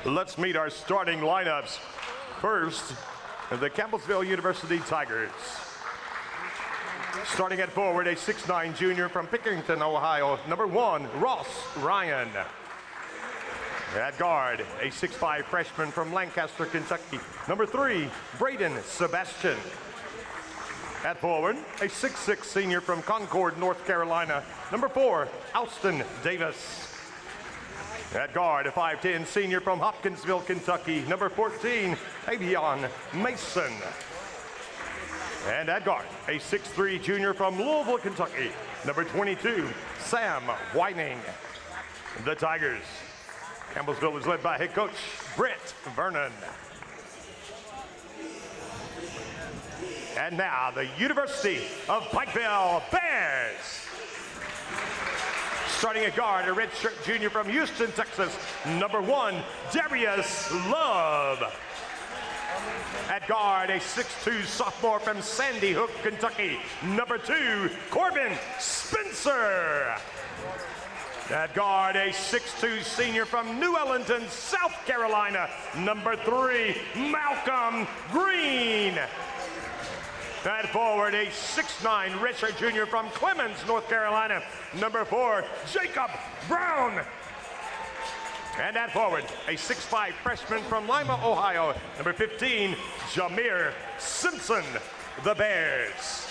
Let's meet our starting lineups. First, the Campbellsville University Tigers. Starting at forward, a 6'9" junior from Pickerington, Ohio, number 1, Ross Ryan. At guard, a 6'5" freshman from Lancaster, Kentucky, number 3, Braden Sebastian. At forward, a 6'6" senior from Concord, North Carolina, number 4, Alston Davis. At guard, a 5'10" senior from Hopkinsville, Kentucky, number 14, Avion Mason. And at guard, a 6'3" junior from Louisville, Kentucky, number 22, Sam Whining. The Tigers. Campbellsville is led by head coach Brett Vernon. And now the University of Pikeville Bears. Starting at guard, a redshirt junior from Houston, Texas, number 1, Darius Love. At guard, a 6'2" sophomore from Sandy Hook, Kentucky, number 2, Corbin Spencer. At guard, a 6'2" senior from New Ellington, South Carolina, number 3, Malcolm Green. At forward, a 6'9" redshirt junior from Clemens, North Carolina, number 4, Jacob Brown. And at forward, a 6'5" freshman from Lima, Ohio, number 15, Jameer Simpson. The Bears.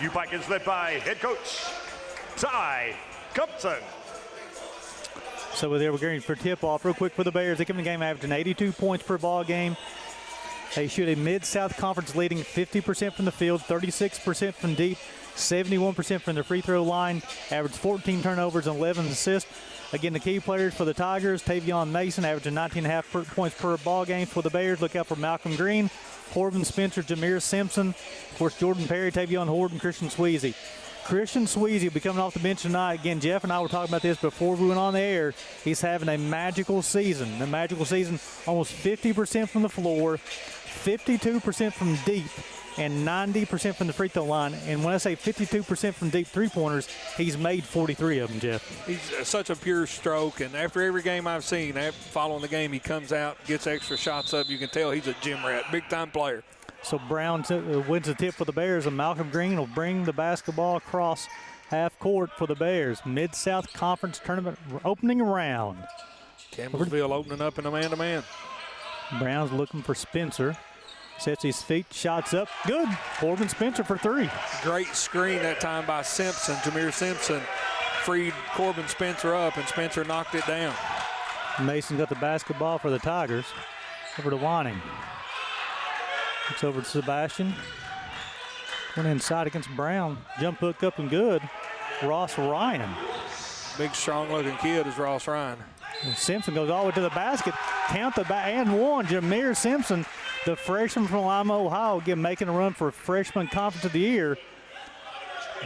UPIKE is led by head coach Ty Compton. So we're getting for tip-off real quick for the Bears. They come in the game averaging 82 points per ball game. They shoot a Mid-South Conference leading 50% from the field, 36% from deep, 71% from the free throw line, average 14 turnovers and 11 assists. Again, the key players for the Tigers, Tavion Mason, averaging 19.5 points per ball game. For the Bears, look out for Malcolm Green, Corbin Spencer, Jameer Simpson, of course, Jordan Perry, Tavion Horton, Christian Sweezy. Christian Sweezy will be coming off the bench tonight. Again, Jeff and I were talking about this before we went on the air. He's having a magical season. Almost 50% from the floor, 52% from deep, and 90% from the free throw line. And when I say 52% from deep three-pointers, he's made 43 of them, Jeff. He's such a pure stroke, and after every game I've seen, following the game, he comes out, gets extra shots up. You can tell he's a gym rat, big-time player. So Brown wins the tip for the Bears, and Malcolm Green will bring the basketball across half court for the Bears. Mid-South Conference Tournament opening round. Campbellsville opening up in a man-to-man. Brown's looking for Spencer. Sets his feet, shots up, good. Corbin Spencer for 3. Great screen that time by Simpson. Jameer Simpson freed Corbin Spencer up, and Spencer knocked it down. Mason got the basketball for the Tigers. Over to Wanning. Looks over to Sebastian. Went inside against Brown. Jump hook up and good. Ross Ryan. Big, strong-looking kid is Ross Ryan. And Simpson goes all the way to the basket. Count the and one. Jameer Simpson, the freshman from Lima, Ohio, again making a run for freshman conference of the year.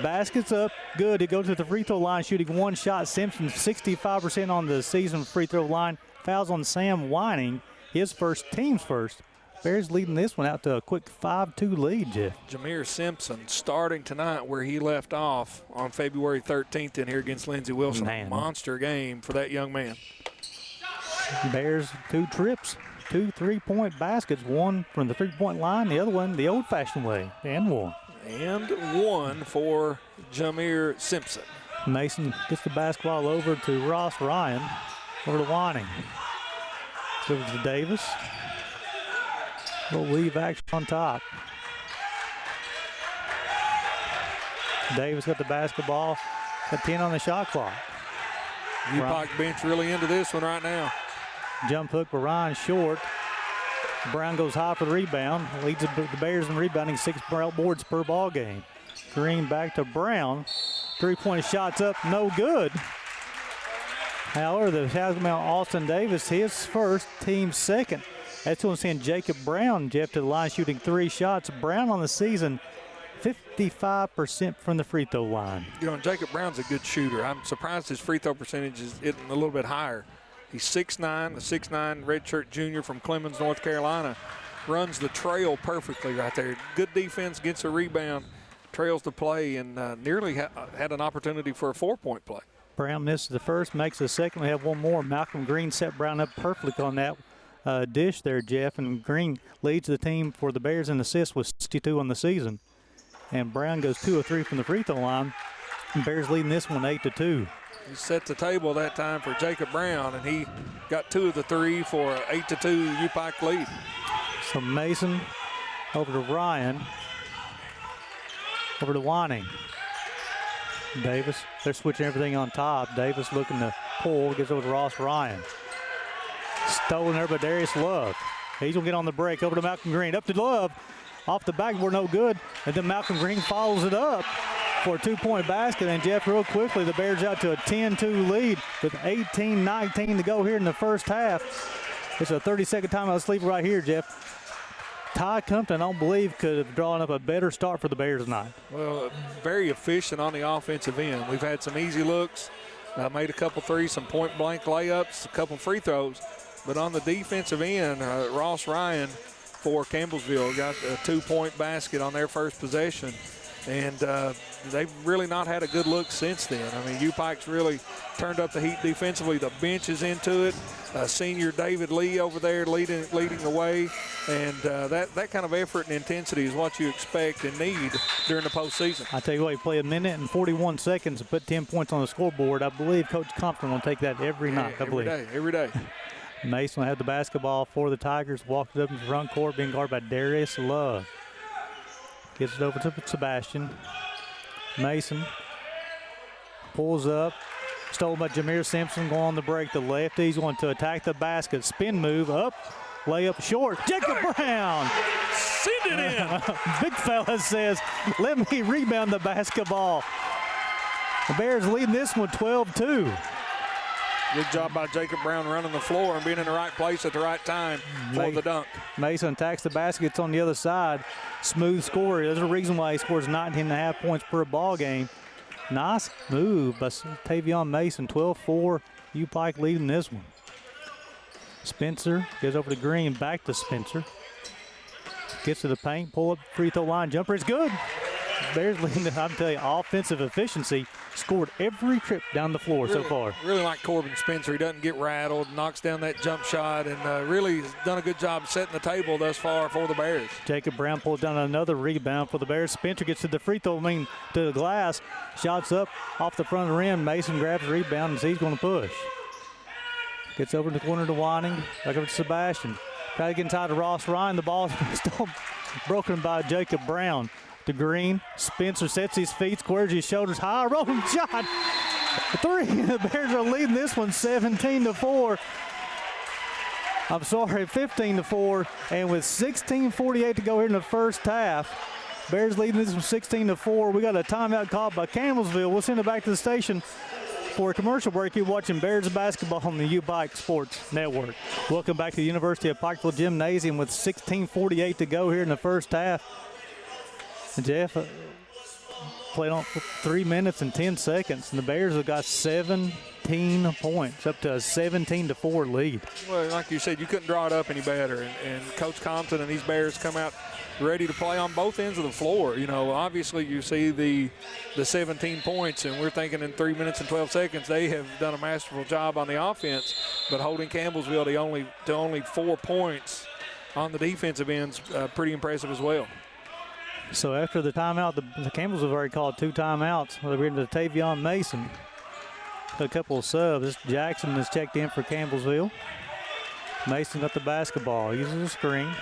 Basket's up, good. He goes to the free throw line, shooting one shot. Simpson 65% on the season free throw line. Fouls on Sam Whining, his first, team's first. Bears leading this one out to a quick 5-2 lead, Jeff. Jameer Simpson starting tonight where he left off on February 13th in here against Lindsey Wilson. Man. Monster game for that young man. Bears 2 trips, 2 3-point baskets, one from the three-point line, the other one the old-fashioned way, and one. And one for Jameer Simpson. Mason gets the basketball over to Ross Ryan, over to Wanning. Over to Davis. Little weave action on top. Davis got the basketball, got 10 on the shot clock. UPIKE bench really into this one right now. Jump hook for Ryan short. Brown goes high for the rebound. Leads the Bears in rebounding, 6 boards per ball game. Green back to Brown. 3-point shots up, no good. However, the Mount Austin Davis, his first, team second. That's what I'm saying. Jacob Brown, Jeff, to the line shooting 3 shots. Brown on the season, 55% from the free throw line. You know, Jacob Brown's a good shooter. I'm surprised his free throw percentage is a little bit higher. He's 6'9", a 6'9" redshirt junior from Clemens, North Carolina. Runs the trail perfectly right there. Good defense, gets a rebound, trails the play, and nearly had an opportunity for a 4-point play. Brown misses the first, makes the second. We have one more. Malcolm Green set Brown up perfectly on that dish there, Jeff. And Green leads the team for the Bears in assists with 62 on the season. And Brown goes 2 of 3 from the free throw line. And Bears leading this one 8-2. He set the table that time for Jacob Brown, and he got 2 of the 3 for an 8-2 UPIKE lead. So Mason over to Ryan. Over to Wanning. Davis, they're switching everything on top. Davis looking to pull, gets over to Ross Ryan. Stolen there by Darius Love. He's going to get on the break. Over to Malcolm Green. Up to Love. Off the backboard, no good. And then Malcolm Green follows it up for a 2-point basket. And Jeff, real quickly, the Bears out to a 10-2 lead with 18-19 to go here in the first half. It's a 30-second timeout. Let's leave it right here, Jeff. Ty Compton, I don't believe, could have drawn up a better start for the Bears tonight. Well, very efficient on the offensive end. We've had some easy looks, made a couple threes, some point-blank layups, a couple free throws. But on the defensive end, Ross Ryan for Campbellsville got a 2-point basket on their first possession. And they've really not had a good look since then. I mean, UPIKE's really turned up the heat defensively. The bench is into it. Senior David Lee over there leading the way. And that kind of effort and intensity is what you expect and need during the postseason. I tell you what, he played 1 minute and 41 seconds and put 10 points on the scoreboard. I believe Coach Compton will take that every night. Every day. Mason had the basketball for the Tigers, walked it up in the front court, being guarded by Darius Love. Gets it over to Sebastian. Mason pulls up. Stolen by Jameer Simpson. Going on the break. The lefties want to attack the basket. Spin move up. Layup short. Jacob Brown. Send it in. Big fella says, let me rebound the basketball. The Bears leading this one 12-2. Good job by Jacob Brown running the floor and being in the right place at the right time for the dunk. Mason attacks the basket. It's on the other side. Smooth score. There's a reason why he scores 19.5 points per ball game. Nice move by Tavion Mason. 12-4. UPIKE leading this one. Spencer goes over to Green. Back to Spencer. Gets to the paint. Pull up free throw line. Jumper is good. Bears leading. I'm telling you, offensive efficiency. Scored every trip down the floor so far. Really like Corbin Spencer. He doesn't get rattled, knocks down that jump shot, and really has done a good job setting the table thus far for the Bears. Jacob Brown pulled down another rebound for the Bears. Spencer gets to the free throw, to the glass. Shots up off the front of the rim. Mason grabs the rebound, and he's going to push. Gets over in the corner to Wanning. Back over to Sebastian. Try to get inside to Ross Ryan. The ball's still broken by Jacob Brown. To Green. Spencer sets his feet, squares his shoulders high, rolling shot. 3. The Bears are leading this one 17-4. I'm sorry, 15-4. And with 16:48 to go here in the first half, Bears leading this one 16-4. We got a timeout called by Campbellsville. We'll send it back to the station for a commercial break. You're watching Bears basketball on the UPIKE Sports Network. Welcome back to the University of Pikeville Gymnasium with 16:48 to go here in the first half. Jeff played on for 3 minutes and 10 seconds, and the Bears have got 17 points, up to a 17-4 lead. Well, like you said, you couldn't draw it up any better, and Coach Compton and these Bears come out ready to play on both ends of the floor. You know, obviously you see the 17 points, and we're thinking in 3 minutes and 12 seconds they have done a masterful job on the offense, but holding Campbellsville to only 4 points on the defensive end's pretty impressive as well. So after the timeout, the Campbells have already called 2 timeouts. They're into Tavion Mason. A couple of subs. Jackson has checked in for Campbellsville. Mason got the basketball. Uses a screen.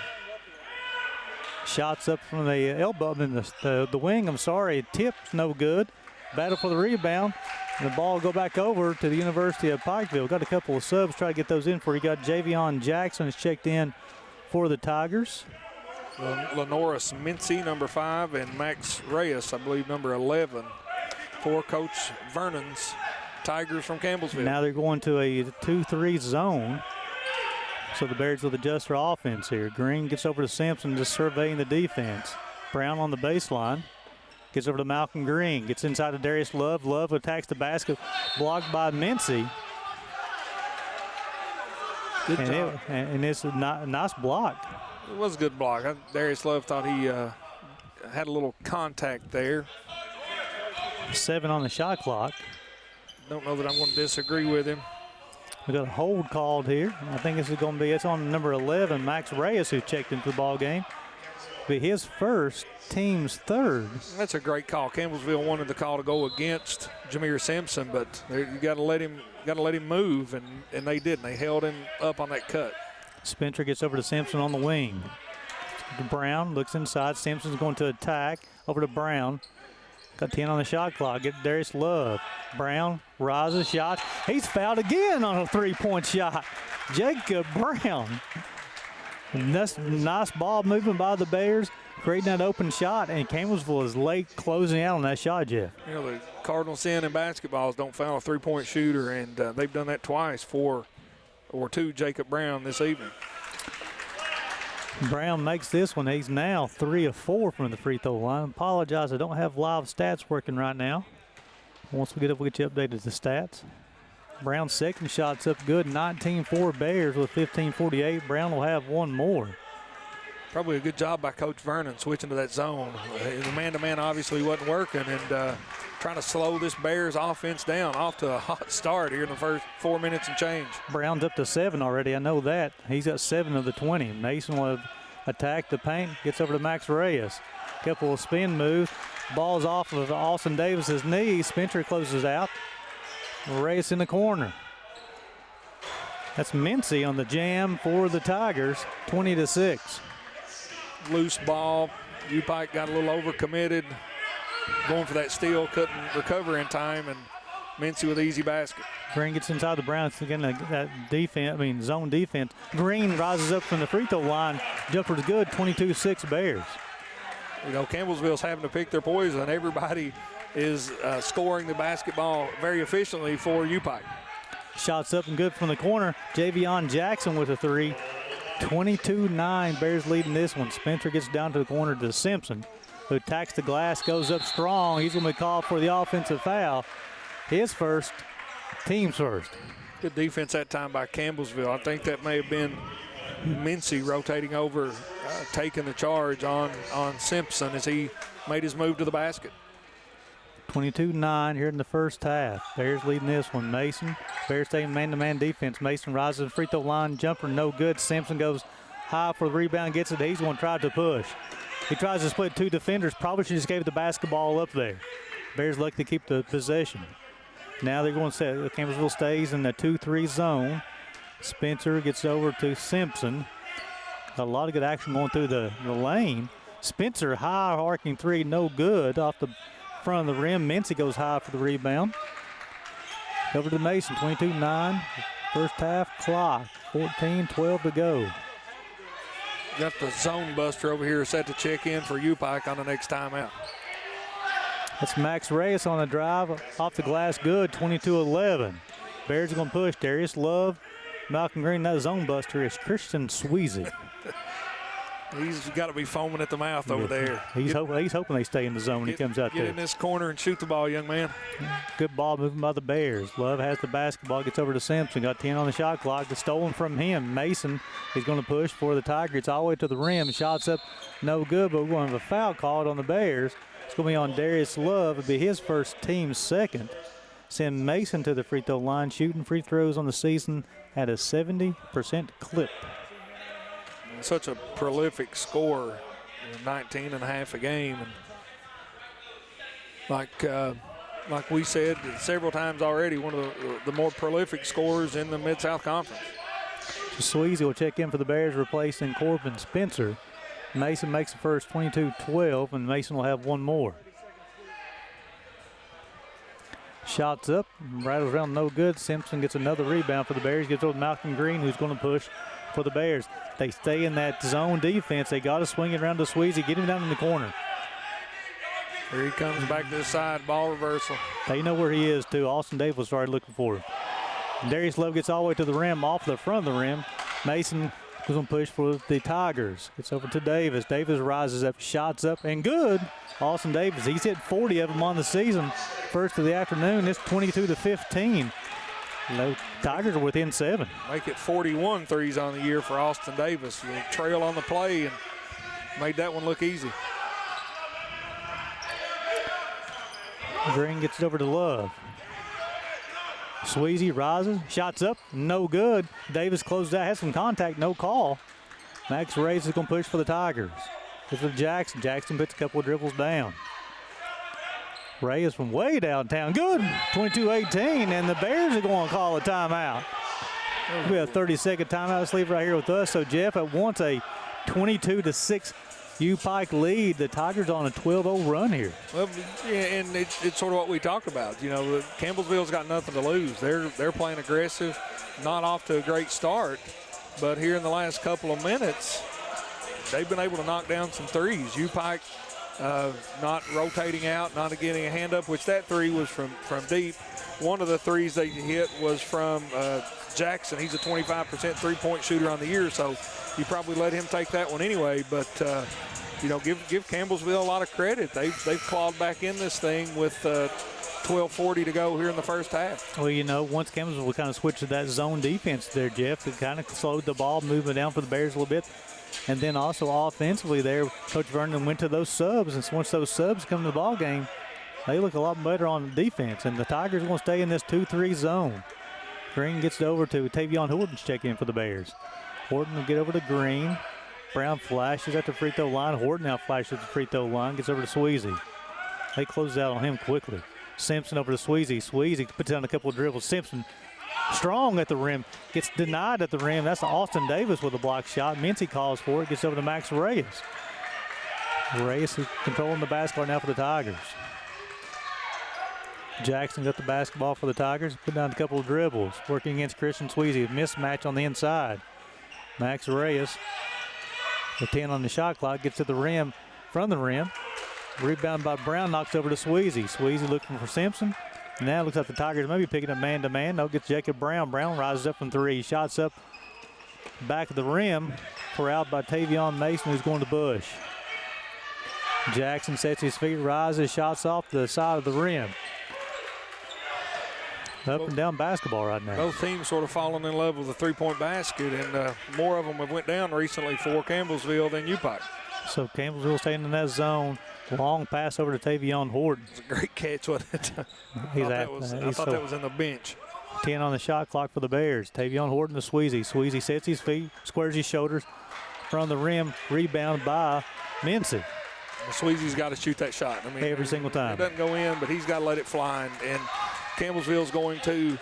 Shots up from the elbow, in the wing. I'm sorry, tips no good. Battle for the rebound. And the ball will go back over to the University of Pikeville. Got a couple of subs. Try to get those in for you. Got Javion Jackson has checked in for the Tigers. Lenoris Mincy, number 5, and Max Reyes, I believe, number 11, for Coach Vernon's Tigers from Campbellsville. Now they're going to a 2-3 zone. So the Bears will adjust their offense here. Green gets over to Simpson, just surveying the defense. Brown on the baseline. Gets over to Malcolm Green. Gets inside to Darius Love. Love attacks the basket. Blocked by Mincy. Good job. And it's a nice block. It was a good block. Darius Love thought he had a little contact there. 7 on the shot clock. don't know that I'm going to disagree with him. We got a hold called here. I think this is going to be, it's on number 11, Max Reyes, who checked into the ball game. Be his first, team's third. That's a great call. Campbellsville wanted the call to go against Jameer Simpson, but you got to let him move, and they didn't. They held him up on that cut. Spencer gets over to Simpson on the wing. Brown looks inside. Simpson's going to attack. Over to Brown. Got 10 on the shot clock. Get Darius Love. Brown rises, shot. He's fouled again on a three-point shot. Jacob Brown. Nice ball movement by the Bears, creating that open shot, and Campbellsville is late closing out on that shot, Jeff. You know, the cardinal sin in basketball is don't foul a three-point shooter, and they've done that twice to Jacob Brown this evening. Brown makes this one. He's now 3 of 4 from the free throw line. Apologize, I don't have live stats working right now. Once we get up, we'll get you updated the stats. Brown's second shot's up good. 19-4 Bears with 15:48. Brown will have one more. Probably a good job by Coach Vernon switching to that zone. The man-to-man obviously wasn't working, and trying to slow this Bears offense down. Off to a hot start here in the first 4 minutes and change. Brown's up to 7 already. I know that. He's at 7 of the 20. Mason will attack the paint. Gets over to Max Reyes. Couple of spin moves. Ball's off of Austin Davis's knee. Spencer closes out. Reyes in the corner. That's Mincy on the jam for the Tigers. 20-6. Loose ball. UPIKE got a little overcommitted. Going for that steal, couldn't recover in time, and Mincy with easy basket. Green gets inside the Browns again. That defense, zone defense. Green rises up from the free throw line. Jumper's good. 22-6 Bears. You know, Campbellsville's having to pick their poison. Everybody is scoring the basketball very efficiently for UPIKE. Shots up and good from the corner. Javion Jackson with a three. 22-9. Bears leading this one. Spencer gets down to the corner to Simpson, who attacks the glass, goes up strong. He's going to be called for the offensive foul. His first, team's first. Good defense that time by Campbellsville. I think that may have been Mincy rotating over, taking the charge on Simpson as he made his move to the basket. 22-9 here in the first half. Bears leading this one. Mason, Bears taking man-to-man defense. Mason rises to the free throw line, jumper no good. Simpson goes high for the rebound, gets it. He's going to try to push. He tries to split two defenders. Probably should just gave the basketball up there. Bears lucky to keep the possession. Now they're going to set. Campbellsville stays in the 2-3 zone. Spencer gets over to Simpson. Got a lot of good action going through the lane. Spencer, high arcing three, no good off the front of the rim. Mincy goes high for the rebound. Over to Mason, 22-9. First half clock, 14-12 to go. Got the zone buster over here set to check in for UPIKE on the next timeout. That's Max Reyes on the drive. Off the glass, good, 22-11. Bears are going to push. Darius Love, Malcolm Green. That zone buster is Christian Sweezy. He's got to be foaming at the mouth over there. He's hoping they stay in the zone when he comes out there. Get in this corner and shoot the ball, young man. Good ball moving by the Bears. Love has the basketball, gets over to Simpson. Got 10 on the shot clock. It's stolen from him. Mason is going to push for the Tigers. It's all the way to the rim. Shots up, no good, but we're going to have a foul called on the Bears. It's going to be on Darius Love. It'll be his first, team's second. Send Mason to the free throw line, shooting free throws on the season at a 70% clip. Such a prolific scorer, 19 and a half a game. And like we said several times already, one of the more prolific scorers in the Mid-South Conference. Sweezy will check in for the Bears, replacing Corbin Spencer. Mason makes the first, 22-12, and Mason will have one more. Shots up, rattles around, no good. Simpson gets another rebound for the Bears. Gets over to Malcolm Green, who's going to push for the Bears. They stay in that zone defense. They got to swing it around to Sweezy. Get him down in the corner. Here he comes back to the side, ball reversal. They know where he is, too. Austin Davis started looking for him. Darius Love gets all the way to the rim, off the front of the rim. Mason was going to push for the Tigers. Gets over to Davis. Davis rises up, shots up, and good. Austin Davis, he's hit 40 of them on the season. First of the afternoon, it's 22-15. The Tigers are within 7. Make it 41 threes on the year for Austin Davis. The trail on the play and made that one look easy. Green gets it over to Love. Sweezy rises, shots up, no good. Davis closes out, has some contact, no call. Max Reyes is going to push for the Tigers. It's for Jackson. Jackson puts a couple of dribbles down. Reyes from way downtown. Good. 22-18, and the Bears are going to call a timeout. We have a 30-second timeout. Let's leave right here with us. So, Jeff, at once a 22-6 UPIKE lead. The Tigers on a 12-0 run here. Well, yeah, and it's sort of what we talked about. You know, Campbellsville's got nothing to lose. They're playing aggressive, not off to a great start, but here in the last couple of minutes, they've been able to knock down some threes. UPIKE not rotating out, not getting a hand up, which that three was from deep. One of the threes they hit was from Jackson. He's a 25% three-point shooter on the year, so you probably let him take that one anyway. But you know, give Campbellsville a lot of credit. They've clawed back in this thing with 12:40 to go here in the first half. Well, you know, once Campbellsville kind of switched to that zone defense there, Jeff, it kind of slowed the ball movement down for the Bears a little bit. And then also offensively there, Coach Vernon went to those subs, and once those subs come to the ball game, they look a lot better on defense. And the Tigers will stay in this 2-3 zone. Green gets it over to Tavion Horton's check in for the Bears. Horton will get over to Green. Brown flashes at the free throw line. Horton now flashes at the free throw line. Gets over to Sweezy. They close out on him quickly. Simpson over to Sweezy. Sweezy puts down a couple of dribbles. Simpson strong at the rim. Gets denied at the rim. That's Austin Davis with a block shot. Mincy calls for it. Gets over to Max Reyes. Reyes is controlling the basketball now for the Tigers. Jackson got the basketball for the Tigers. Put down a couple of dribbles. Working against Christian Sweezy. Mismatch on the inside. Max Reyes, with 10 on the shot clock, gets to the rim, from the rim. Rebound by Brown, knocks over to Sweezy. Sweezy looking for Simpson. Now it looks like the Tigers may be picking up man-to-man. No, gets Jacob Brown. Brown rises up from three. Shots up back of the rim. Corralled by Tavion Mason, who's going to Bush. Jackson sets his feet, rises, shots off the side of the rim. Up and down basketball right now. Both teams sort of falling in love with the three-point basket, and more of them have went down recently for Campbellsville than UPIKE. So Campbellsville staying in that zone. Long pass over to Tavion Horton. It's a great catch, wasn't it? I thought that was in the bench. 10 on the shot clock for the Bears. Tavion Horton to Sweezy. Sweezy sets his feet, squares his shoulders from the rim. Rebound by Mincy. Sweezy's got to shoot that shot. I mean, every single time. It doesn't go in, but he's got to let it fly. And Campbellsville's going to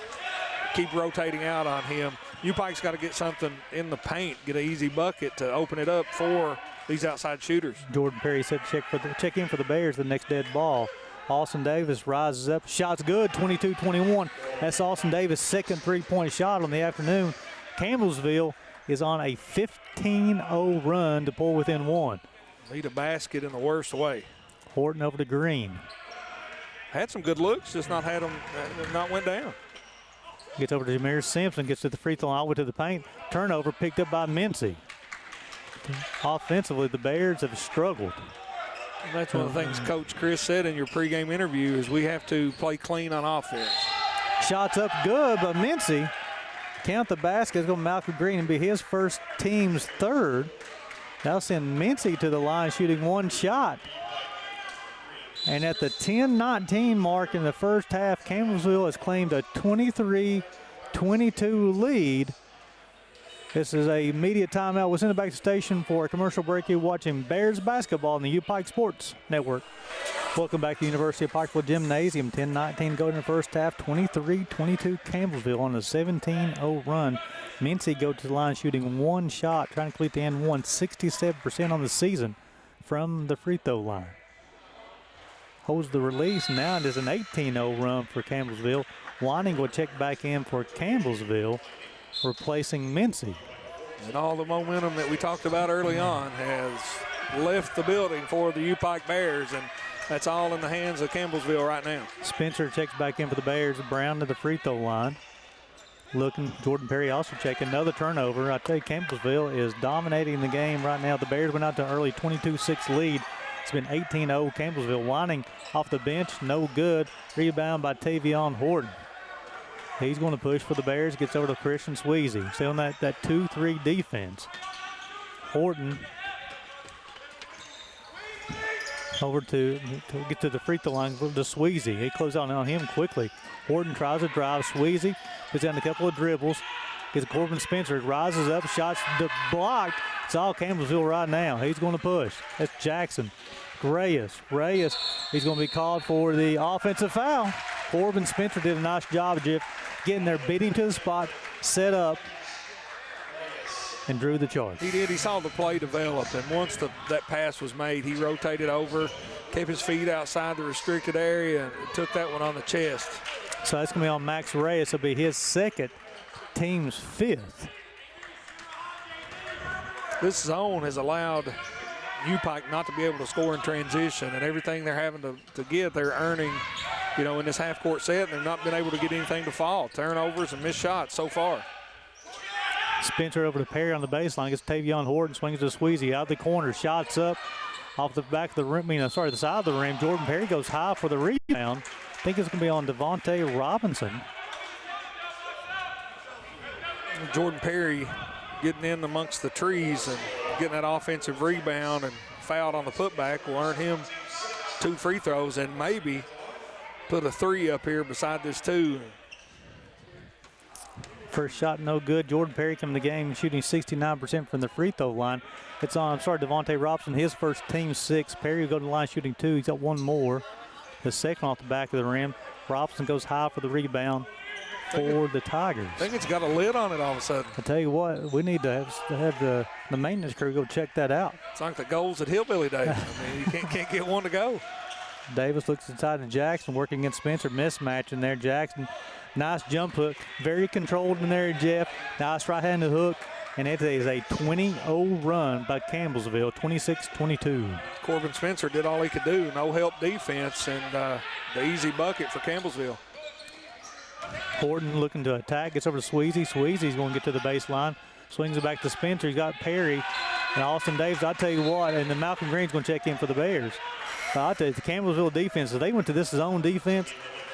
keep rotating out on him. UPIKE's got to get something in the paint, get an easy bucket to open it up for these outside shooters. Jordan Perry said check in for the Bears, the next dead ball. Austin Davis rises up. Shot's good, 22-21. That's Austin Davis' second three-point shot on the afternoon. Campbellsville is on a 15-0 run to pull within one. Need a basket in the worst way. Horton over to Green. Had some good looks, just not went down. Gets over to Jameer Simpson, gets to the free throw line, over to the paint. Turnover picked up by Mincy. Offensively, the Bears have struggled. And that's one of the things Coach Chris said in your pregame interview is we have to play clean on offense. Shots up good, but Mincy count the basket. It's going to Malcolm Green and be his first team's third. That'll send Mincy to the line shooting one shot. And at the 10-19 mark in the first half, Campbellsville has claimed a 23-22 lead. This is a media timeout. We'll send it back to the station for a commercial break. You're watching Bears basketball on the UPIKE Sports Network. Welcome back to the University of Pikeville Gymnasium. 10-19 going in the first half. 23-22 Campbellsville on a 17-0 run. Mincy go to the line shooting one shot, trying to complete the end one, 67% on the season from the free throw line. Holds the release. Now it is an 18-0 run for Campbellsville. Wanning will check back in for Campbellsville, replacing Mincy. And all the momentum that we talked about early on has left the building for the UPIKE Bears, and that's all in the hands of Campbellsville right now. Spencer checks back in for the Bears. Brown to the free throw line. Looking, Jordan Perry also checking. Another turnover. I tell you, Campbellsville is dominating the game right now. The Bears went out to an early 22-6 lead. It's been 18-0 Campbellsville. Wanning off the bench, no good. Rebound by Tavion Horton. He's going to push for the Bears. Gets over to Christian Sweezy. Still on that 2-3 defense. Horton Over to get to the free throw line to Sweezy. He closed out on him quickly. Horton tries to drive. Sweezy gets down a couple of dribbles. Gets Corbin Spencer. Rises up. Shots blocked. It's all Campbellsville right now. He's going to push. That's Jackson. Reyes. He's going to be called for the offensive foul. Corbin Spencer did a nice job of getting there, beat him to the spot, set up, and drew the charge. He did. He saw the play develop, and once that pass was made, he rotated over, kept his feet outside the restricted area, and took that one on the chest. So that's going to be on Max Reyes. It'll be his second, team's fifth. This zone has allowed UPIKE not to be able to score in transition, and everything they're having to get, they're earning, in this half-court set, and they've not been able to get anything to fall. Turnovers and missed shots so far. Spencer over to Perry on the baseline. Gets Tavion Horton, swings to Sweezy out of the corner. Shots up off the back of the rim. The side of the rim. Jordan Perry goes high for the rebound. I think it's going to be on Devontae Robinson. Jordan Perry getting in amongst the trees and getting that offensive rebound and fouled on the putback will earn him 2 free throws and maybe put a 3 up here beside this 2. First shot no good. Jordan Perry coming to the game shooting 69% from the free throw line. It's on, Devontae Robinson, his first team 6. Perry will go to the line shooting 2. He's got one more. The second off the back of the rim. Robinson goes high for the rebound for the Tigers. I think it's got a lid on it all of a sudden. I tell you what, we need to have the maintenance crew go check that out. It's like the goals at Hillbilly Days. You can't get one to go. Davis looks inside to Jackson, working against Spencer. Mismatch in there. Jackson, nice jump hook. Very controlled in there, Jeff. Nice right-handed hook. And it is a 20-0 run by Campbellsville, 26-22. Corbin Spencer did all he could do. No help defense, and the easy bucket for Campbellsville. Horton looking to attack. Gets over to Sweezy. Sweezy's going to get to the baseline. Swings it back to Spencer. He's got Perry and Austin Davis. I'll tell you what, and then Malcolm Green's going to check in for the Bears. I'll tell you, the Campbellsville defense, they went to this zone defense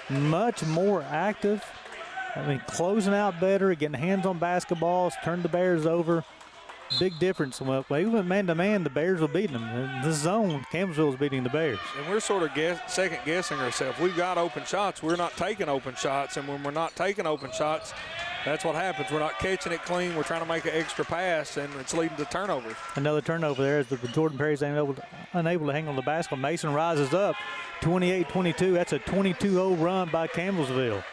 much more active. Closing out better, getting hands on basketballs, turned the Bears over. Big difference. Well, they went man-to-man, the Bears were beating them. In this zone, Campbellsville was beating the Bears. And we're sort of second-guessing ourselves. We've got open shots. We're not taking open shots, and when we're not taking open shots, that's what happens. We're not catching it clean. We're trying to make an extra pass, and it's leading to turnovers. Another turnover there as Jordan Perry's unable to hang on the basketball. Mason rises up, 28-22. That's a 22-0 run by Campbellsville.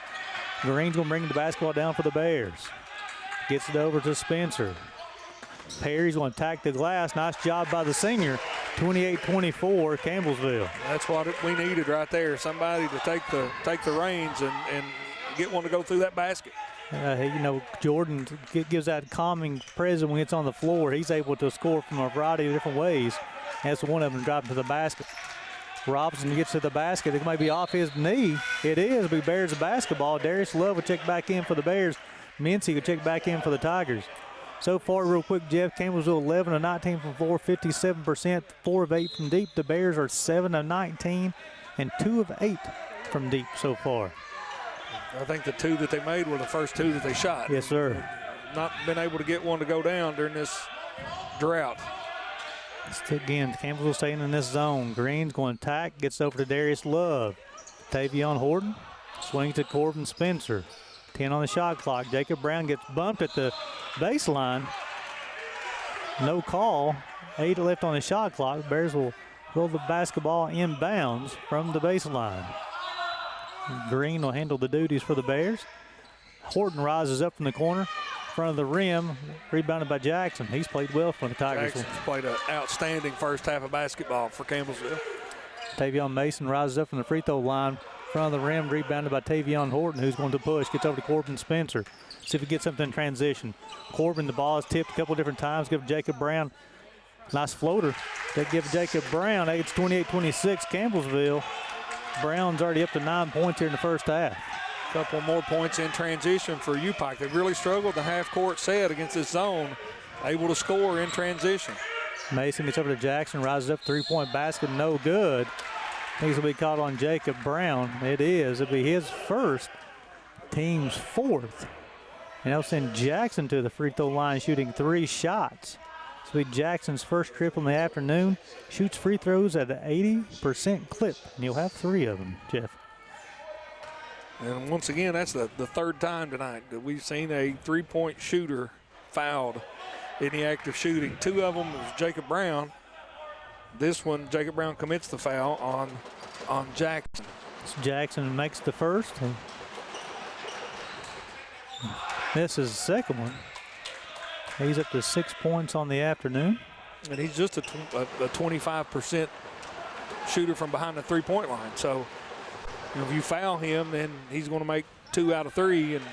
Green's going to bring the basketball down for the Bears. Gets it over to Spencer. Perry's going to attack the glass. Nice job by the senior. 28-24, Campbellsville. That's what we needed right there. Somebody to take the reins and get one to go through that basket. Jordan gives that calming presence when it's on the floor. He's able to score from a variety of different ways. That's one of them driving to the basket. Robinson gets to the basket. It might be off his knee. It is. But Bears basketball. Darius Love will check back in for the Bears. Mincy will check back in for the Tigers. So far, real quick, Jeff, Campbellsville 11 of 19 from 4, 57%, 4 of 8 from deep. The Bears are 7 of 19 and 2 of 8 from deep so far. I think the 2 that they made were the first 2 that they shot. Yes, sir. Not been able to get one to go down during this drought. Again, Campbellsville staying in this zone. Green's going to attack, gets over to Darius Love. Tavion Horton swings to Corbin Spencer. 10 on the shot clock. Jacob Brown gets bumped at the baseline. No call. 8 left on the shot clock. Bears will roll the basketball inbounds from the baseline. Green will handle the duties for the Bears. Horton rises up from the corner, front of the rim, rebounded by Jackson. He's played well for the Tigers. Jackson's played an outstanding first half of basketball for Campbellsville. Tavion Mason rises up from the free throw line, front of the rim, rebounded by Tavion Horton, who's going to push, gets over to Corbin Spencer. See if he gets something in transition. Corbin, the ball is tipped a couple different times, give Jacob Brown. Nice floater. They give Jacob Brown. It's 28-26, Campbellsville. Brown's already up to 9 points here in the first half. Couple more points in transition for UPIKE. They've really struggled the half-court set against this zone, able to score in transition. Mason gets over to Jackson, rises up, three-point basket, no good. I think it's going to be caught on Jacob Brown. It is. It'll be his first, team's 4th. And that'll send Jackson to the free throw line shooting 3 shots. This will be Jackson's first triple in the afternoon. Shoots free throws at an 80% clip, and he'll have 3 of them, Jeff. And once again, that's the third time tonight that we've seen a three-point shooter fouled in the act of shooting. 2 of them was Jacob Brown. This one, Jacob Brown commits the foul on Jackson. So Jackson makes the first. And this is the second one. He's up to 6 points on the afternoon. And he's just a 25% shooter from behind the three-point line. So, if you foul him, then he's going to make 2 out of 3, and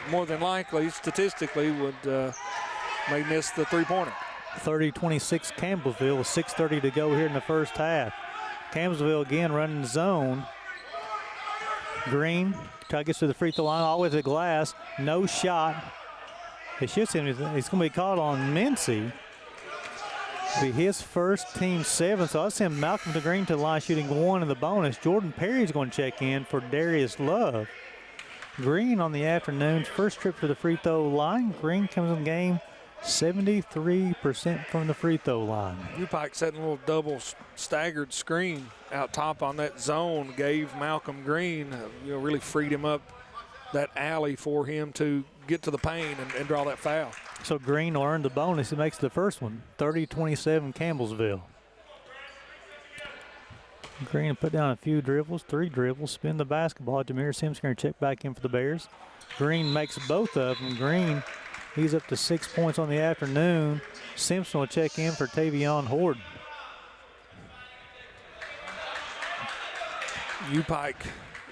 more than likely, statistically, may miss the three-pointer. 30-26 Campbellsville with 6:30 to go here in the first half. Campbellsville again running zone. Green try to get to the free throw line, all the way to the glass. No shot. They should see him. He's going to be called on Mincy. Be his first, team 7. So I send Malcolm to Green to the line shooting 1 in the bonus. Jordan Perry's going to check in for Darius Love. Green on the afternoon's first trip to the free throw line. Green comes in the game 73% from the free throw line. UPIKE setting a little double staggered screen out top on that zone, gave Malcolm Green, really freed him up that alley for him to get to the paint and draw that foul. So Green will earn the bonus. He makes the first one, 30-27 Campbellsville. Green put down a few dribbles, 3 dribbles, spin the basketball. Jameer Simpson going to check back in for the Bears. Green makes both of them. Green, he's up to 6 points on the afternoon. Simpson will check in for Tavion Horde. UPIKE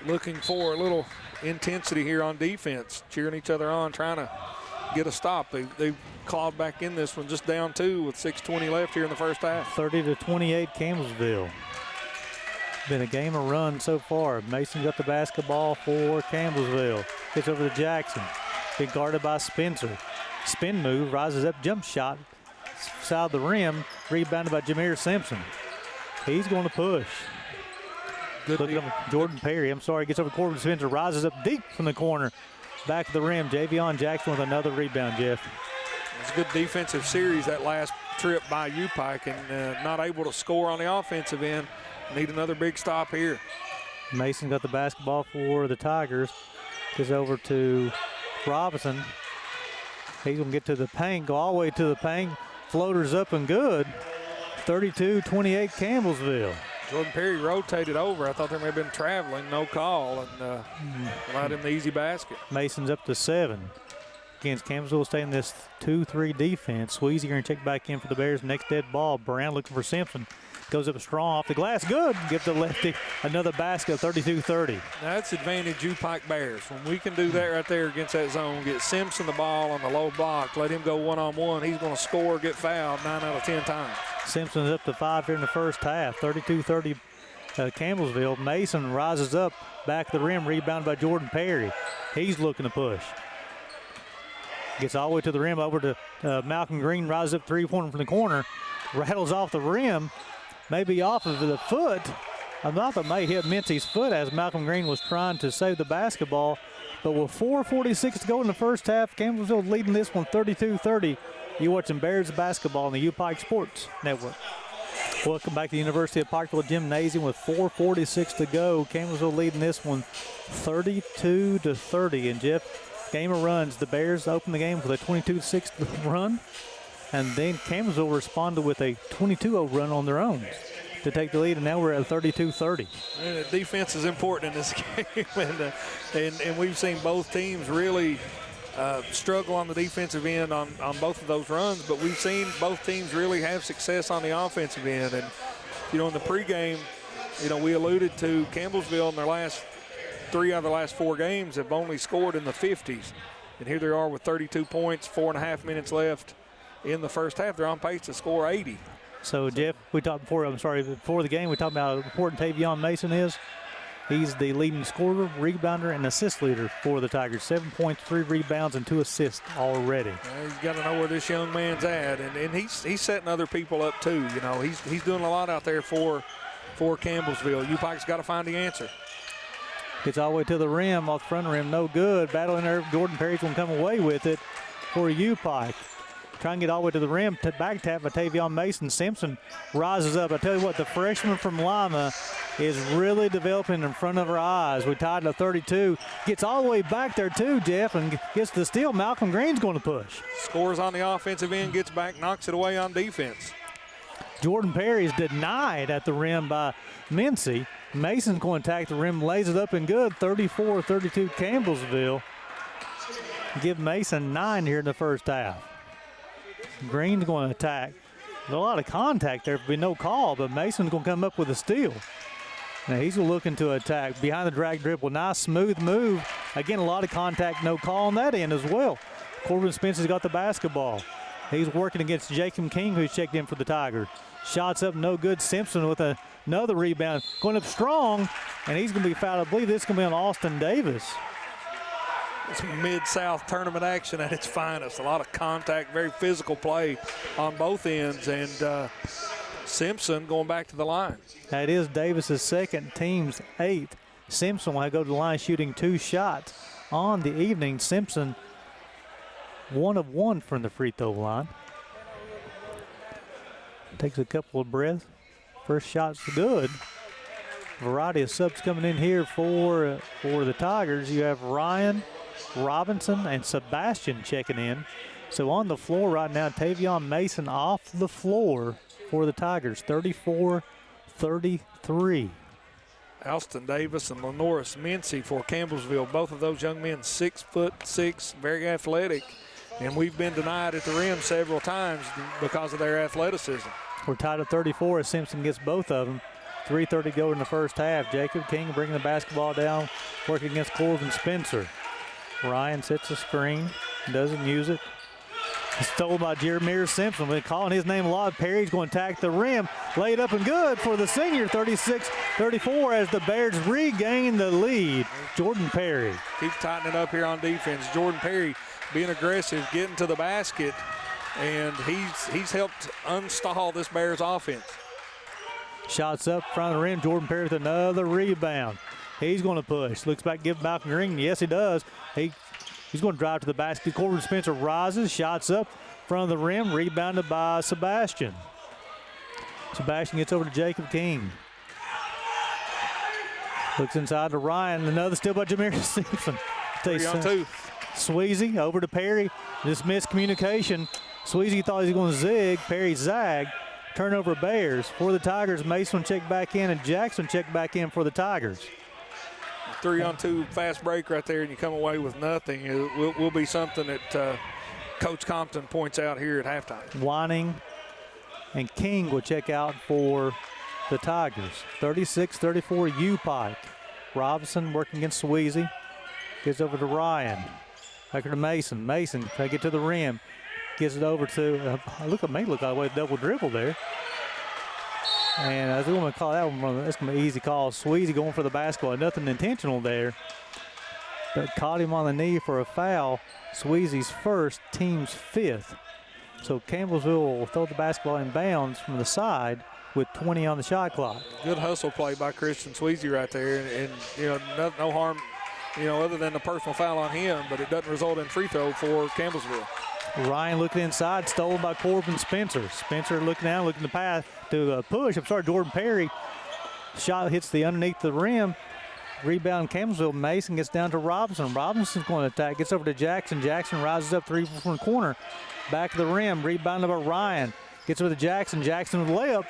looking for a little intensity here on defense, cheering each other on, trying to get a stop. They've clawed back in this one, just down 2 with 6:20 left here in the first half. 30-28 Campbellsville. Been a game of run so far. Mason got the basketball for Campbellsville. Gets over to Jackson. Been guarded by Spencer. Spin move, rises up, jump shot. Side of the rim, rebounded by Jameer Simpson. He's going to push. Look at Jordan Perry, gets over Corbin Spencer, rises up deep from the corner. Back of the rim, Javion Jackson with another rebound, Jeff. It's a good defensive series that last trip by UPIKE, and not able to score on the offensive end. Need another big stop here. Mason got the basketball for the Tigers. Gets over to Robinson. He's going to get to the paint, go all the way to the paint. Floaters up and good. 32-28 Campbellsville. Jordan Perry rotated over. I thought there may have been traveling, no call, and allowed him the easy basket. Mason's up to 7. Against Campbellsville staying this 2-3 defense. Sweezy going to check back in for the Bears. Next dead ball. Brown looking for Simpson. Goes up strong off the glass. Good. Give the lefty another basket, 32-30. That's advantage UPIKE Bears. When we can do that right there against that zone, get Simpson the ball on the low block, let him go one-on-one, he's going to score, get fouled 9 out of 10 times. Simpson's up to 5 here in the first half, 32-30 Campbellsville. Mason rises up, back of the rim, rebounded by Jordan Perry. He's looking to push. Gets all the way to the rim, over to Malcolm Green, rises up 3-pointer from the corner, rattles off the rim, maybe off of the foot. I thought that may hit Mincy's foot as Malcolm Green was trying to save the basketball. But with 4:46 to go in the first half, Campbellsville leading this one 32-30. You're watching Bears basketball on the UPIKE Sports Network. Welcome back to the University of Pikeville Gymnasium with 4:46 to go. Campbellsville leading this one 32-30. And Jeff, game of runs. The Bears opened the game with a 22-6 run. And then Campbellsville responded with a 22-0 run on their own to take the lead, and now we're at 32-30. And the defense is important in this game, and we've seen both teams really struggle on the defensive end on both of those runs, but we've seen both teams really have success on the offensive end. And, in the pregame, we alluded to Campbellsville in their last 3 out of the last 4 games have only scored in the 50s. And here they are with 32 points, 4.5 minutes left in the first half. They're on pace to score 80. So, Jeff, before the game, we talked about how important Tavion Mason is. He's the leading scorer, rebounder, and assist leader for the Tigers. 7 points, 3 rebounds, and 2 assists already. He's got to know where this young man's at, and he's setting other people up too. He's doing a lot out there for Campbellsville. UPIKE's got to find the answer. Gets all the way to the rim, off the front rim, no good. Battling there, Jordan Perry's going to come away with it for UPIKE. Trying to get all the way to the rim. Back tap by Tavion Mason. Simpson rises up. I tell you what, the freshman from Lima is really developing in front of our eyes. We tied to 32. Gets all the way back there too, Jeff, and gets the steal. Malcolm Green's going to push. Scores on the offensive end, gets back, knocks it away on defense. Jordan Perry is denied at the rim by Mincy. Mason's going to attack the rim, lays it up and good. 34-32 Campbellsville. Give Mason 9 here in the first half. Green's going to attack. There's a lot of contact there. There'll be no call, but Mason's going to come up with a steal. Now he's looking to attack behind the drag dribble. Nice smooth move. Again, a lot of contact, no call on that end as well. Corbin Spencer's got the basketball. He's working against Jacob King, who's checked in for the Tigers. Shots up, no good. Simpson with another rebound. Going up strong, and he's going to be fouled. I believe this is going to be on Austin Davis. It's Mid-South tournament action at its finest. A lot of contact, very physical play on both ends, and Simpson going back to the line. That is Davis's second, team's 8th. Simpson will go to the line shooting 2 shots on the evening. Simpson 1 of 1 from the free throw line. Takes a couple of breaths. First shot's good. Variety of subs coming in here for the Tigers. You have Ryan, Robinson, and Sebastian checking in. So on the floor right now, Tavion Mason off the floor for the Tigers, 34-33. Alston Davis and Lenoris Mincy for Campbellsville. Both of those young men 6'6", very athletic. And we've been denied at the rim several times because of their athleticism. We're tied at 34 as Simpson gets both of them. 3:30 to go in the first half. Jacob King bringing the basketball down, working against Corbin Spencer. Ryan sets a screen, doesn't use it. It's stolen by Jeremiah Simpson. We're calling his name a lot. Perry's going to attack the rim. Laid up and good for the senior, 36-34 as the Bears regain the lead. Jordan Perry. Keep tightening up here on defense. Jordan Perry being aggressive, getting to the basket, and he's helped unstall this Bears offense. Shots up front of the rim. Jordan Perry with another rebound. He's going to push. Looks back, give Malcolm Green. Yes, he does. He's going to drive to the basket. Corbin Spencer rises, shots up front of the rim, rebounded by Sebastian. Sebastian gets over to Jacob King. Looks inside to Ryan. Another steal by Jameer Simpson. 3-on-2. Sweezy over to Perry. Just miscommunication. Sweezy thought he was going to zig. Perry zagged. Turnover Bears. For the Tigers, Mason checked back in and Jackson checked back in for the Tigers. 3-on-2 fast break right there, and you come away with nothing. It will be something that Coach Compton points out here at halftime. Whining and King will check out for the Tigers. 36-34 UPIKE. Robinson working against Sweezy. Gets over to Ryan. Back to Mason. Mason try to get to the rim. Gives it over to, look all the way double dribble there. And I was going to call that one, that's going to be an easy call. Sweezy going for the basketball. Nothing intentional there. But caught him on the knee for a foul. Sweezy's first, team's 5th. So Campbellsville will throw the basketball in bounds from the side with 20 on the shot clock. Good hustle play by Christian Sweezy right there. And you know, no harm, you know, other than the personal foul on him, but it doesn't result in free throw for Campbellsville. Ryan looking inside, stolen by Corbin Spencer. Spencer looking down, looking to pass to push. I'm sorry, Jordan Perry. Shot hits the underneath the rim. Rebound Campbellsville. Mason gets down to Robinson. Robinson's going to attack. Gets over to Jackson. Jackson rises up 3 from the corner. Back of the rim. Rebounded by Ryan. Gets over to Jackson. Jackson with a layup.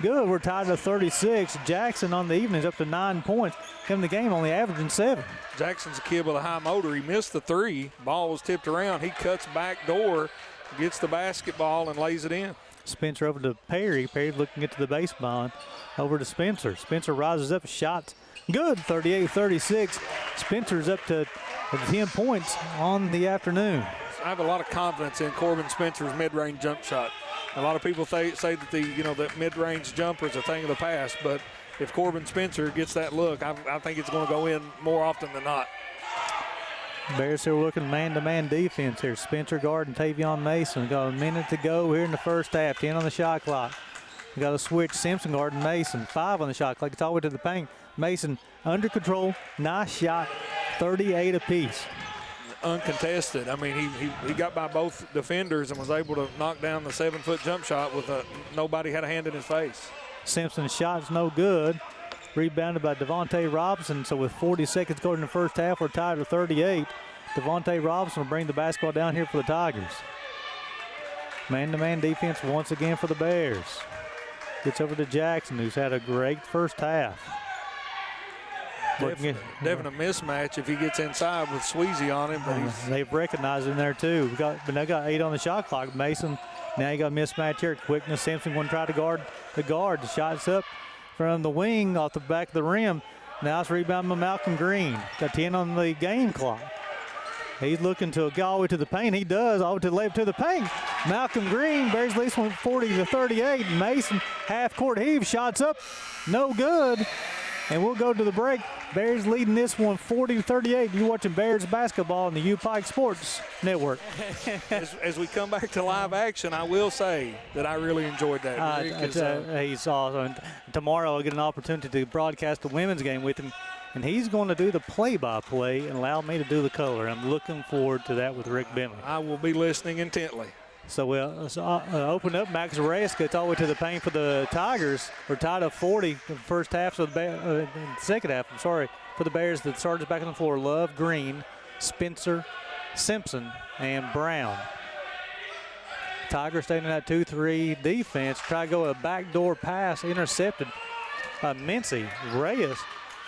Good. We're tied to 36. Jackson on the evening is up to 9 points. Coming the game only averaging 7. Jackson's a kid with a high motor. He missed the 3. Ball was tipped around. He cuts back door, gets the basketball, and lays it in. Spencer over to Perry. Perry looking to get to the baseline. Over to Spencer. Spencer rises up. Shots good. 38-36. Spencer's up to 10 points on the afternoon. I have a lot of confidence in Corbin Spencer's mid-range jump shot. A lot of people say that that mid-range jumper is a thing of the past, but if Corbin Spencer gets that look, I think it's going to go in more often than not. Bears here looking man-to-man defense here. Spencer guarding Tavion Mason. Got a minute to go here in the first half. 10 on the shot clock. We got to switch. Simpson guarding Mason. 5 on the shot clock. It's all the way to the paint. Mason under control. Nice shot. 38 apiece. uncontested. I mean, he got by both defenders and was able to knock down the 7-foot jump shot with nobody had a hand in his face. Simpson's shot's no good. Rebounded by Devontae Robinson. So with 40 seconds going in the first half, we're tied at 38. Devontae Robinson will bring the basketball down here for the Tigers. Man-to-man defense once again for the Bears. Gets over to Jackson, who's had a great first half. Definitely a mismatch if he gets inside with Sweezy on him. But they've recognized him there too. But they got 8 on the shot clock. Mason, now you got a mismatch here. Quickness, Simpson going to try to guard the guard. The shot's up from the wing off the back of the rim. Now it's rebound by Malcolm Green. Got 10 on the game clock. He's looking to go all the way to the paint. He does, all the way to the left to the paint. Malcolm Green, Bears leads one 40-38. Mason, half-court heave, shots up, no good. And we'll go to the break. Bears leading this one 40-38. You're watching Bears basketball on the UPIKE Sports Network. As we come back to live action, I will say that I really enjoyed that. He's awesome. Tomorrow I'll get an opportunity to broadcast the women's game with him. And he's going to do the play-by-play and allow me to do the color. I'm looking forward to that with Rick Bentley. I will be listening intently. So we'll open up. Max Reyes gets all the way to the paint for the Tigers. We're tied at 40 in the first half, so the second half, for the Bears. The starters back on the floor. Love, Green, Spencer, Simpson, and Brown. Tigers staying in that 2-3 defense. Try to go a backdoor pass, intercepted by Mincy. Reyes.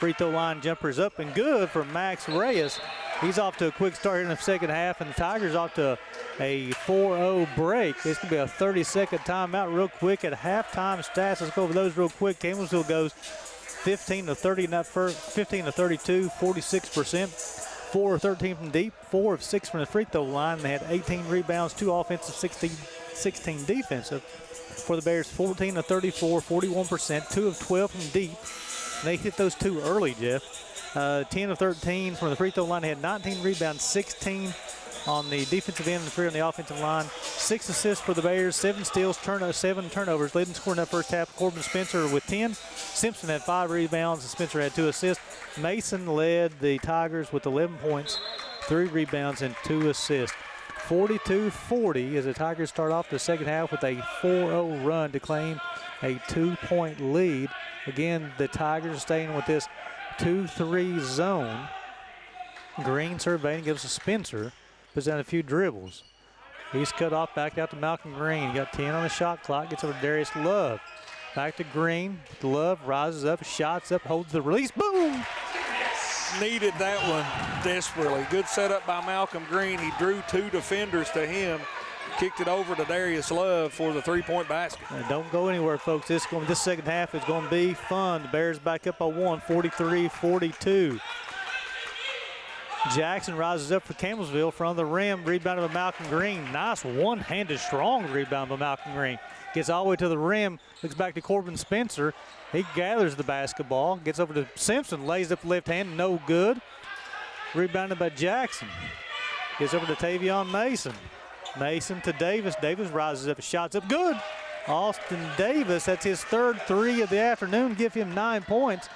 Free throw line jumpers up and good for Max Reyes. He's off to a quick start in the second half, and the Tigers off to a 4-0 break. This could be a 30-second timeout real quick at halftime stats. Let's go over those real quick. Campbellsville goes 15-30 in that first, 15-32, 46%. 4 of 13 from deep, 4 of 6 from the free throw line. They had 18 rebounds, 2 offensive, 16 defensive. For the Bears, 14-34, 41%, 2 of 12 from deep. They hit those 2 early, Jeff. 10 of 13 from the free throw line. They had 19 rebounds, 16 on the defensive end and 3 on the offensive line. 6 assists for the Bears, 7 steals, 7 turnovers. Leading scorer in that first half, Corbin Spencer with 10. Simpson had 5 rebounds, and Spencer had 2 assists. Mason led the Tigers with 11 points, 3 rebounds, and 2 assists. 42-40 as the Tigers start off the second half with a 4-0 run to claim a 2-point lead. Again, the Tigers are staying with this 2-3 zone. Green surveying, gives to Spencer, puts down a few dribbles. He's cut off, back out to Malcolm Green. He got 10 on the shot clock, gets over to Darius Love. Back to Green. Love rises up, shots up, holds the release, boom! Needed that one desperately. Good setup by Malcolm Green. He drew 2 defenders to him. Kicked it over to Darius Love for the 3-point basket. Don't go anywhere, folks. This second half is going to be fun. The Bears back up by 1, 43-42. Jackson rises up for Campbellsville from the rim, rebounded by Malcolm Green. Nice one-handed strong rebound by Malcolm Green. Gets all the way to the rim, looks back to Corbin Spencer. He gathers the basketball, gets over to Simpson, lays up the left hand, no good. Rebounded by Jackson. Gets over to Tavion Mason. Mason to Davis. Davis rises up, shots up, good. Austin Davis, that's his 3rd 3 of the afternoon, give him 9 points.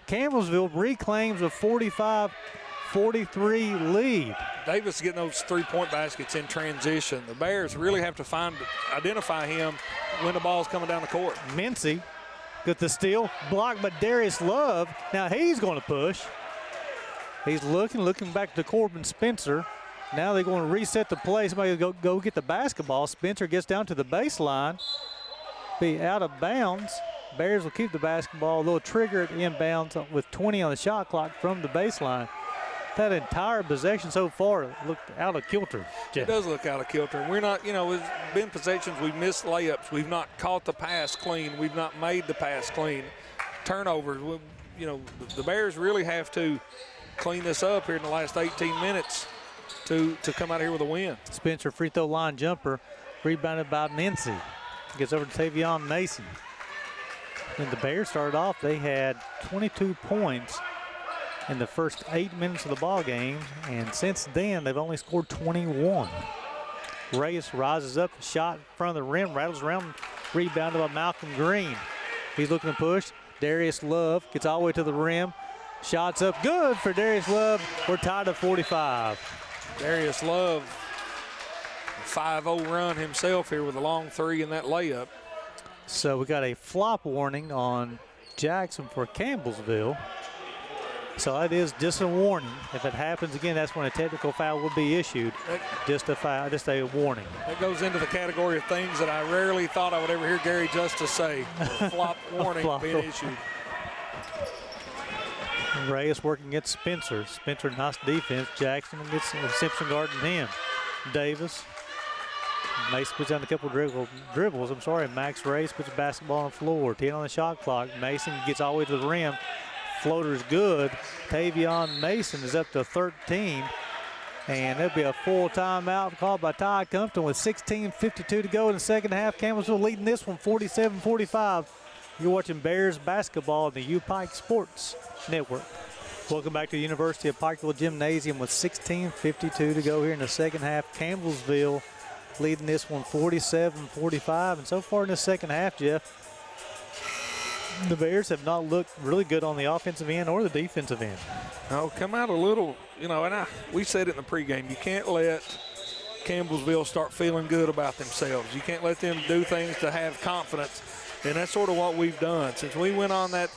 Campbellsville reclaims a 45-43 lead. Davis is getting those 3-point baskets in transition. The Bears really have to identify him when the ball's coming down the court. Mincy got the steal, blocked by Darius Love. Now he's going to push. He's looking back to Corbin Spencer. Now they're going to reset the play. Somebody go get the basketball. Spencer gets down to the baseline. Be out of bounds. Bears will keep the basketball. They'll trigger it inbounds with 20 on the shot clock from the baseline. That entire possession so far looked out of kilter, Jeff. It does look out of kilter. We're not, it's been possessions. We've missed layups. We've not caught the pass clean. We've not made the pass clean. Turnovers. The Bears really have to clean this up here in the last 18 minutes to come out here with a win. Spencer free throw line jumper, rebounded by Mincy. Gets over to Tavion Mason. When the Bears started off, they had 22 points in the first 8 minutes of the ball game, and since then they've only scored 21. Reyes rises up, shot in front of the rim, rattles around, rebounded by Malcolm Green. He's looking to push. Darius Love gets all the way to the rim. Shots up, good for Darius Love. We're tied at 45. Darius Love, 5-0 run himself here with a long three in that layup. So we got a flop warning on Jackson for Campbellsville. So that is just a warning. If it happens again, that's when a technical foul will be issued. Just a foul, just a warning. That goes into the category of things that I rarely thought I would ever hear Gary Justice say. Flop warning Flop. being issued. Reyes working against Spencer. Spencer, nice defense. Jackson gets Simpson guarding him. Davis. Mason puts down a couple dribbles. Max Reyes puts the basketball on the floor. 10 on the shot clock. Mason gets all the way to the rim. Floater's good. Tavion Mason is up to 13. And there'll be a full timeout called by Ty Compton with 16:52 to go in the second half. Campbellsville leading this one 47-45. You're watching Bears basketball on the UPIKE Sports Network. Welcome back to the University of Pikeville Gymnasium with 16:52 to go here in the second half. Campbellsville leading this one 47-45. And so far in the second half, Jeff, the Bears have not looked really good on the offensive end or the defensive end. No, come out a little, and we said it in the pregame. You can't let Campbellsville start feeling good about themselves. You can't let them do things to have confidence. And that's sort of what we've done. Since we went on that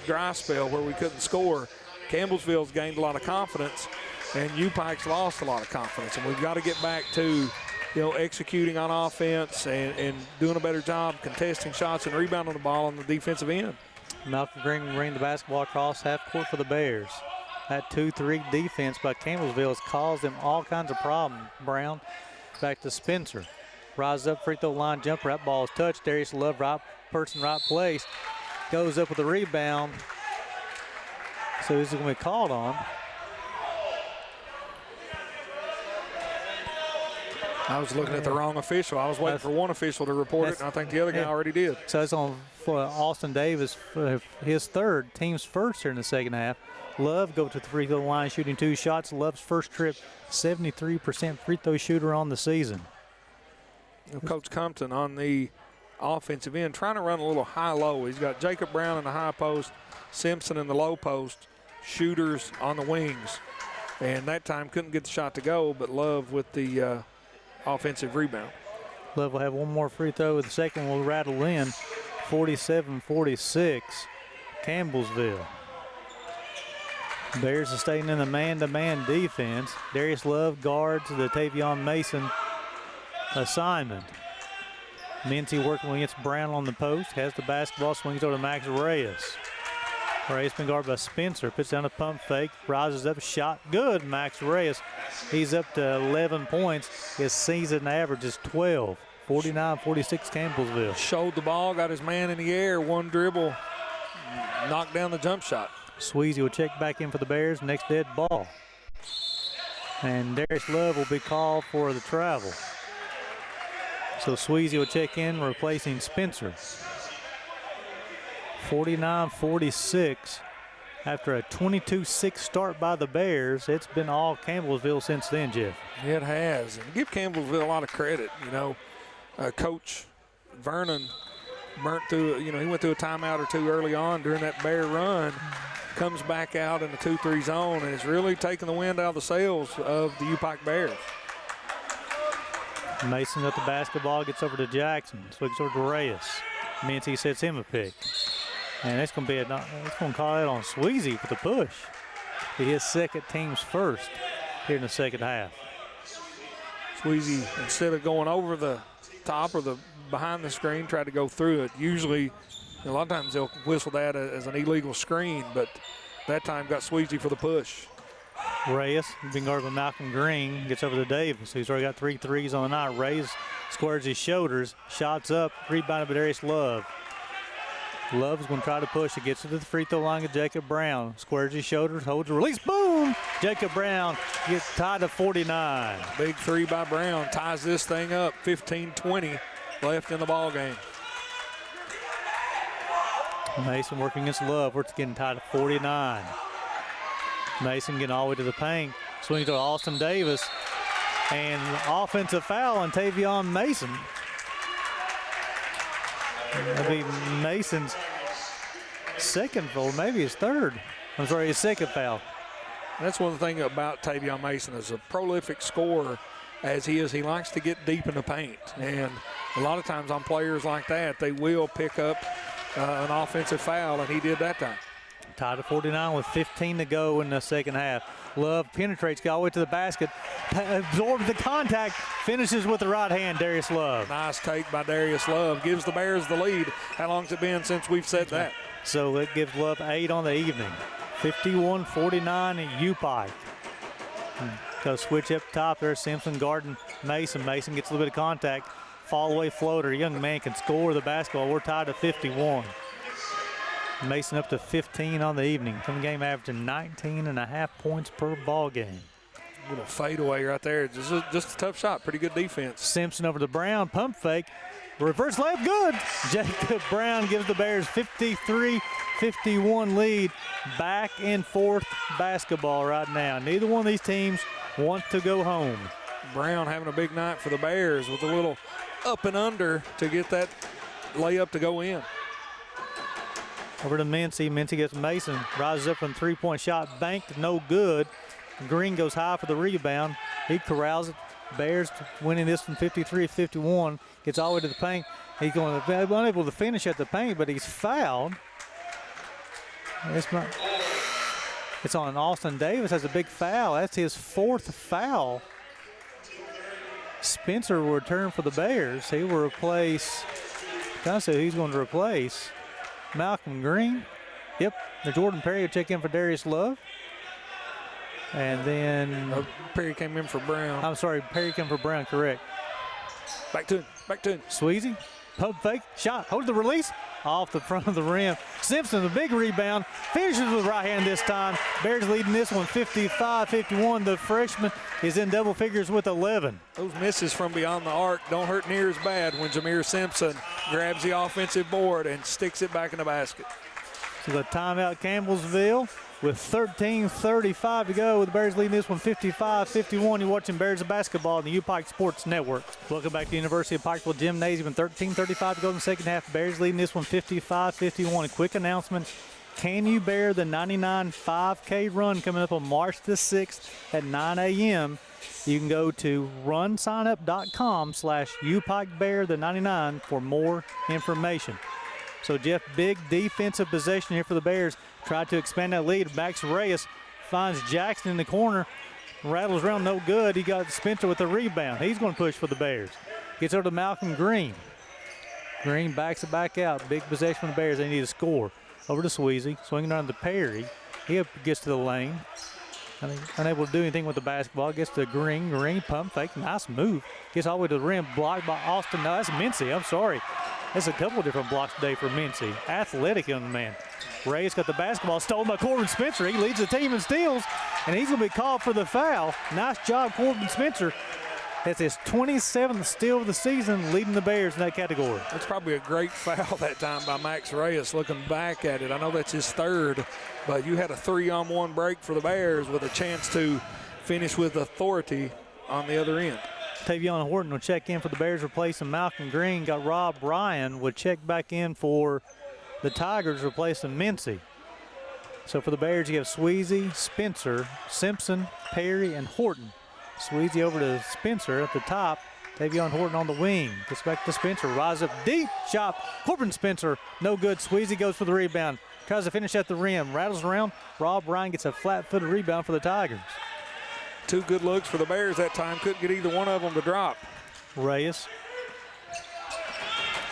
dry spell where we couldn't score, Campbellsville's gained a lot of confidence, and UPike's lost a lot of confidence. And we've got to get back to, executing on offense and doing a better job contesting shots and rebounding the ball on the defensive end. Malcolm Green will bring the basketball across half court for the Bears. That 2-3 defense by Campbellsville has caused them all kinds of problems. Brown back to Spencer. Rises up, free throw line jumper. That ball is touched. Darius Love, right person, right place. Goes up with a rebound. So this is going to be called on. I was looking at the wrong official. I was waiting for one official to report it, and I think the other guy already did. So it's on for Austin Davis for his third, team's first here in the second half. Love go to the free throw line, shooting 2 shots. Love's first trip, 73% free throw shooter on the season. Coach Compton on the offensive end trying to run a little high-low. He's got Jacob Brown in the high post, Simpson in the low post, shooters on the wings. And that time couldn't get the shot to go, but Love with the offensive rebound. Love will have one more free throw. The second will rattle in. 47-46, Campbellsville. Bears are staying in the man-to-man defense. Darius Love guards the Tavion Mason assignment. Mincy working against Brown on the post. Has the basketball, swings over to Max Reyes. Reyes been guarded by Spencer. Puts down a pump fake. Rises up, shot good. Max Reyes. He's up to 11 points. His season average is 12. 49-46 Campbellsville. Showed the ball, got his man in the air, one dribble, knocked down the jump shot. Sweezy will check back in for the Bears. Next dead ball. And Darius Love will be called for the travel. So Sweezy will check in, replacing Spencer. 49-46. After a 22-6 start by the Bears, it's been all Campbellsville since then, Jeff. It has. And give Campbellsville a lot of credit. Coach Vernon burnt through, he went through a timeout or two early on during that Bear run, comes back out in the 2-3 zone, and has really taken the wind out of the sails of the UPIKE Bears. Mason got the basketball, gets over to Jackson, swings over to Reyes. Mincy sets him a pick. And it's going to be it's going to call it on Sweezy for the push. His second, team's first here in the second half. Sweezy, instead of going over the top or the behind the screen, tried to go through it. Usually, a lot of times they'll whistle that as an illegal screen, but that time got Sweezy for the push. Reyes, being guarded by Malcolm Green, gets over to Davis, who's already got 3 threes on the night. Reyes squares his shoulders, shots up, rebounded by Darius Love. Love's going to try to push it, gets to the free throw line of Jacob Brown. Squares his shoulders, holds a release, boom! Jacob Brown gets tied to 49. Big three by Brown ties this thing up. 15-20 left in the ball game. Mason working against Love, where it's getting tied to 49. Mason getting all the way to the paint, swings to Austin Davis, and offensive foul on Tavion Mason. That'll be Mason's second foul, maybe his third. I'm sorry, his second foul. That's one thing about Tavion Mason, as a prolific scorer as he is. He likes to get deep in the paint, and a lot of times on players like that, they will pick up an offensive foul, and he did that time. Tied to 49 with 15 to go in the second half. Love penetrates, got all the way to the basket, absorbs the contact, finishes with the right hand, Darius Love. Nice take by Darius Love. Gives the Bears the lead. How long's it been since we've said that? So it gives Love 8 on the evening. 51-49 UPIKE. Go switch up top there. Simpson guarding Mason. Mason gets a little bit of contact. Fall away floater. Young man can score the basketball. We're tied to 51. Mason up to 15 on the evening. Coming game averaging 19.5 points per ball game. Little fadeaway right there. Just a tough shot. Pretty good defense. Simpson over to Brown. Pump fake. Reverse layup good. Jacob Brown gives the Bears 53-51 lead. Back and forth basketball right now. Neither one of these teams want to go home. Brown having a big night for the Bears with a little up and under to get that layup to go in. Over to Mincy. Mincy gets Mason. Rises up from three-point shot. Banked, no good. Green goes high for the rebound. He corrals it. Bears winning this from 53-51. Gets all the way to the paint. He's going to be unable to finish at the paint, but he's fouled. It's on Austin Davis. Has a big foul. That's his fourth foul. Spencer will return for the Bears. He will replace. Can I say who he's going to replace? Malcolm Green. Yep. The Jordan Perry will check in for Darius Love. And then Perry came in for Brown. I'm sorry, Perry came for Brown, correct. Back to him. Sweezy, pump fake, shot, hold the release, off the front of the rim. Simpson, the big rebound, finishes with right hand this time. Bears leading this one 55-51. The freshman is in double figures with 11. Those misses from beyond the arc don't hurt near as bad when Jameer Simpson grabs the offensive board and sticks it back in the basket. So the timeout Campbellsville with 13:35 to go. With the Bears leading this one 55-51. You're watching Bears basketball on the UPIKE Sports Network. Welcome back to the University of Pikeville Gymnasium. And 13:35 to go in the second half. Bears leading this one 55-51. A quick announcement. Can you bear the 99 5K run coming up on March the 6th at 9 a.m.? You can go to runsignup.com/UPIKEBear the 99 for more information. So, Jeff, big defensive possession here for the Bears. Tried to expand that lead. Max Reyes finds Jackson in the corner. Rattles around, no good. He got Spencer with the rebound. He's going to push for the Bears. Gets over to Malcolm Green. Green backs it back out. Big possession for the Bears. They need to score. Over to Sweezy. Swinging around to Perry. He gets to the lane. Unable to do anything with the basketball. Gets to Green. Green pump fake. Nice move. Gets all the way to the rim. Blocked by Austin. No, that's Mincy. I'm sorry. That's a couple different blocks today for Mincy. Athletic young man. Ray's got the basketball stolen by Corbin Spencer. He leads the team in steals, and he's going to be called for the foul. Nice job, Corbin Spencer. That's his 27th steal of the season, leading the Bears in that category. That's probably a great foul that time by Max Reyes. Looking back at it, I know that's his third, but you had a 3-on-1 break for the Bears with a chance to finish with authority on the other end. Tavion Horton will check in for the Bears, replacing Malcolm Green. Got Rob Ryan would check back in for the Tigers, replacing Mincy. So for the Bears, you have Sweezy, Spencer, Simpson, Perry, and Horton. Sweezy over to Spencer at the top. Tavion Horton on the wing. Gets back to Spencer. Rise up deep. Shot. Corbin Spencer. No good. Sweezy goes for the rebound. Tries to finish at the rim. Rattles around. Rob Ryan gets a flat-footed rebound for the Tigers. Two good looks for the Bears that time. Couldn't get either one of them to drop. Reyes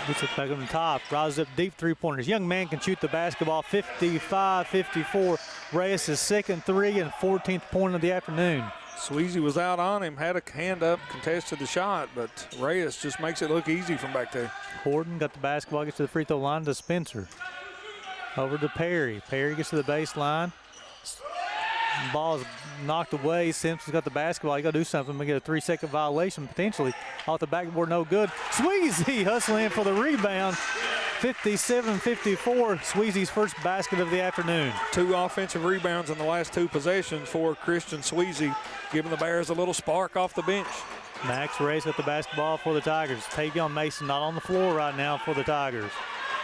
gets it back on the top. Rises up deep three-pointers. Young man can shoot the basketball. 55-54. Reyes' second three and 14th point of the afternoon. Sweezy was out on him, had a hand up, contested the shot, but Reyes just makes it look easy from back there. Horton got the basketball, gets to the free throw line to Spencer. Over to Perry. Perry gets to the baseline. Ball is knocked away. Simpson's got the basketball. You got to do something. We get a 3-second violation potentially. Off the backboard, no good. Sweezy hustling in for the rebound. 57-54. Sweezy's first basket of the afternoon. Two offensive rebounds in the last two possessions for Christian Sweezy, giving the Bears a little spark off the bench. Max Reyes got the basketball for the Tigers. Tavion Mason not on the floor right now for the Tigers.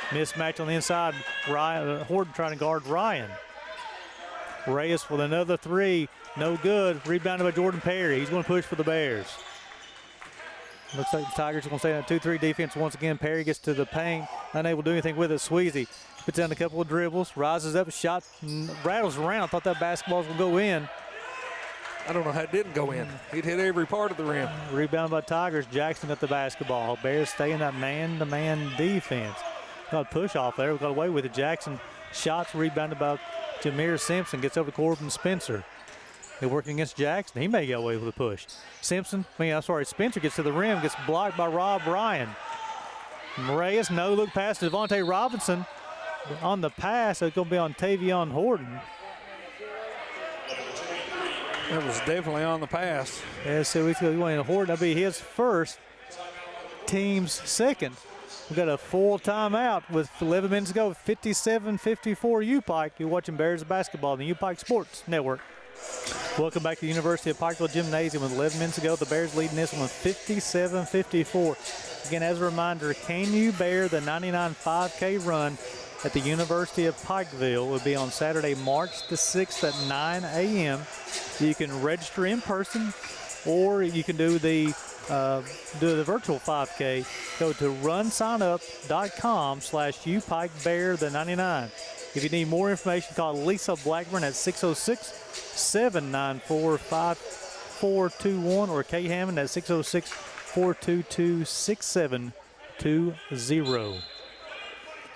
Mismatch on the inside. Horton trying to guard Ryan. Reyes with another three. No good. Rebounded by Jordan Perry. He's going to push for the Bears. Looks like the Tigers are going to stay in a 2-3 defense once again. Perry gets to the paint, unable to do anything with it. Sweezy puts down a couple of dribbles, rises up, shot, rattles around. I thought that basketball was going to go in. I don't know how it didn't go in. He'd hit every part of the rim. Rebound by Tigers. Jackson got the basketball. Bears stay in that man-to-man defense. Got a push off there. We got away with it. Jackson shots rebounded by Jameer Simpson. Gets over to Corbin Spencer. They're working against Jackson. He may get away with a push. Spencer gets to the rim. Gets blocked by Rob Ryan. Reyes, no look pass to Devontae Robinson. On the pass, it's going to be on Tavion Horton. It was definitely on the pass. Yeah, so he's going to Horton. That'll be his first, team's second. We've got a full timeout with 11 minutes to go. 57-54 UPIKE. You're watching Bears basketball on the UPIKE Sports Network. Welcome back to the University of Pikeville Gymnasium with 11 minutes to go. The Bears leading this one 57-54. Again, as a reminder, can you bear the 99 5K run at the University of Pikeville? It will be on Saturday, March the 6th at 9 a.m. You can register in person, or you can do the virtual 5K. Go to runsignup.com/UPikeBear the 99. If you need more information, call Lisa Blackburn at 606-794-5421 or Kay Hammond at 606-422-6720.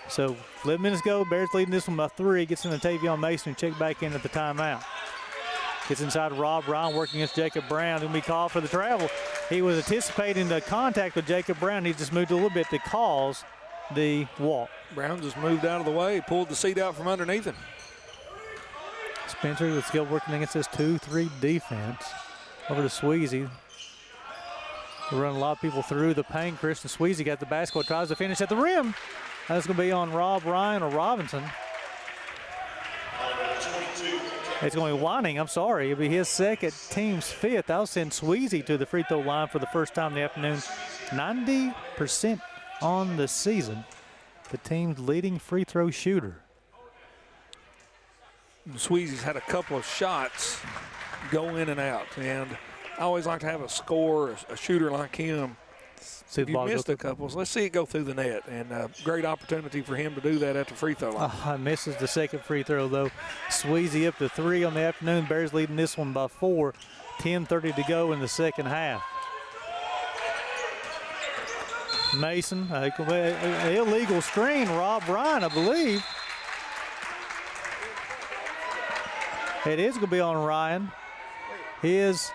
So 11 minutes go. Bears leading this one by 3. Gets into Tavion Mason, check back in at the timeout. Gets inside Rob Ryan working against Jacob Brown. Going to be called for the travel. He was anticipating the contact with Jacob Brown. He just moved a little bit to cause the walk. Brown just moved out of the way, pulled the seat out from underneath him. Spencer is still working against this 2-3 defense. Over to Sweezy. Run a lot of people through the paint. Christian Sweezy got the basketball, tries to finish at the rim. That's going to be on Rob Ryan or Robinson. It's going to be Whining, It'll be his second, team's fifth. That'll send Sweezy to the free throw line for the first time in the afternoon. 90% on the season. The team's leading free throw shooter. Sweezy's had a couple of shots go in and out, and I always like to have a scorer, a shooter like him. If you missed a couple, so let's see it go through the net, and great opportunity for him to do that at the free throw line. Misses the second free throw, though. Sweezy up to 3 on the afternoon. Bears leading this one by 4. 10:30 to go in the second half. Mason, illegal screen, Rob Ryan, I believe. It is going to be on Ryan. His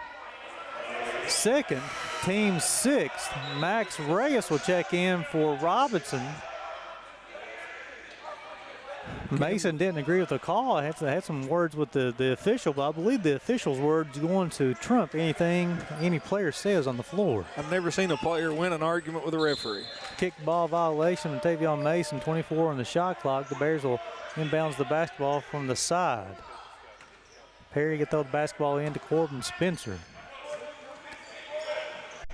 second, team 6th. Max Reyes will check in for Robinson. Mason didn't agree with the call. I had some words with the official, but I believe the official's words going to trump anything any player says on the floor. I've never seen a player win an argument with a referee. Kick ball violation of Tavion Mason, 24 on the shot clock. The Bears will inbounds the basketball from the side. Perry gets the basketball into Corbin Spencer.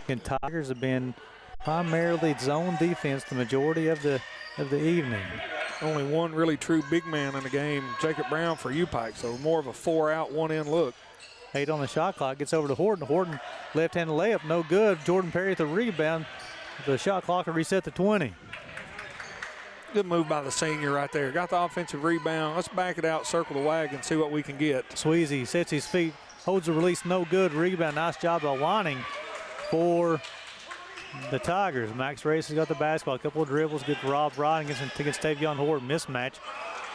And Tigers have been primarily zone defense the majority of the evening. Only one really true big man in the game, Jacob Brown for UPIKE, so more of a 4-out, 1-in look. 8 on the shot clock, gets over to Horton. Horton left-handed layup, no good. Jordan Perry at the rebound. The shot clock will reset to 20. Good move by the senior right there. Got the offensive rebound. Let's back it out, circle the wagon, see what we can get. Sweezy sets his feet, holds the release, no good. Rebound, nice job by Whining for the Tigers. Max Reyes has got the basketball. A couple of dribbles, gets Rob Ryan against Tavion Horton. Mismatch.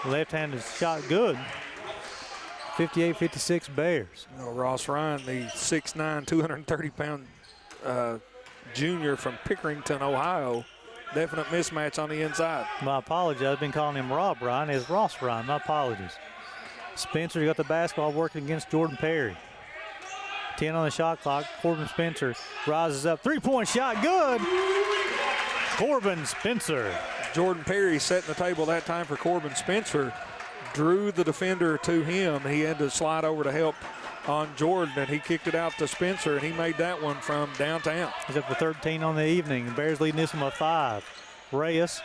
Left-handed shot good. 58-56 Bears. Ross Ryan, the 6'9", 230-pound junior from Pickerington, Ohio. Definite mismatch on the inside. My apologies. I've been calling him Rob Ryan. It's Ross Ryan. My apologies. Spencer got the basketball working against Jordan Perry. 10 on the shot clock. Corbin Spencer rises up. Three-point shot, good. Corbin Spencer. Jordan Perry setting the table that time for Corbin Spencer. Drew the defender to him. He had to slide over to help on Jordan, and he kicked it out to Spencer, and he made that one from downtown. He's up to 13 on the evening. The Bears leading this one by 5. Reyes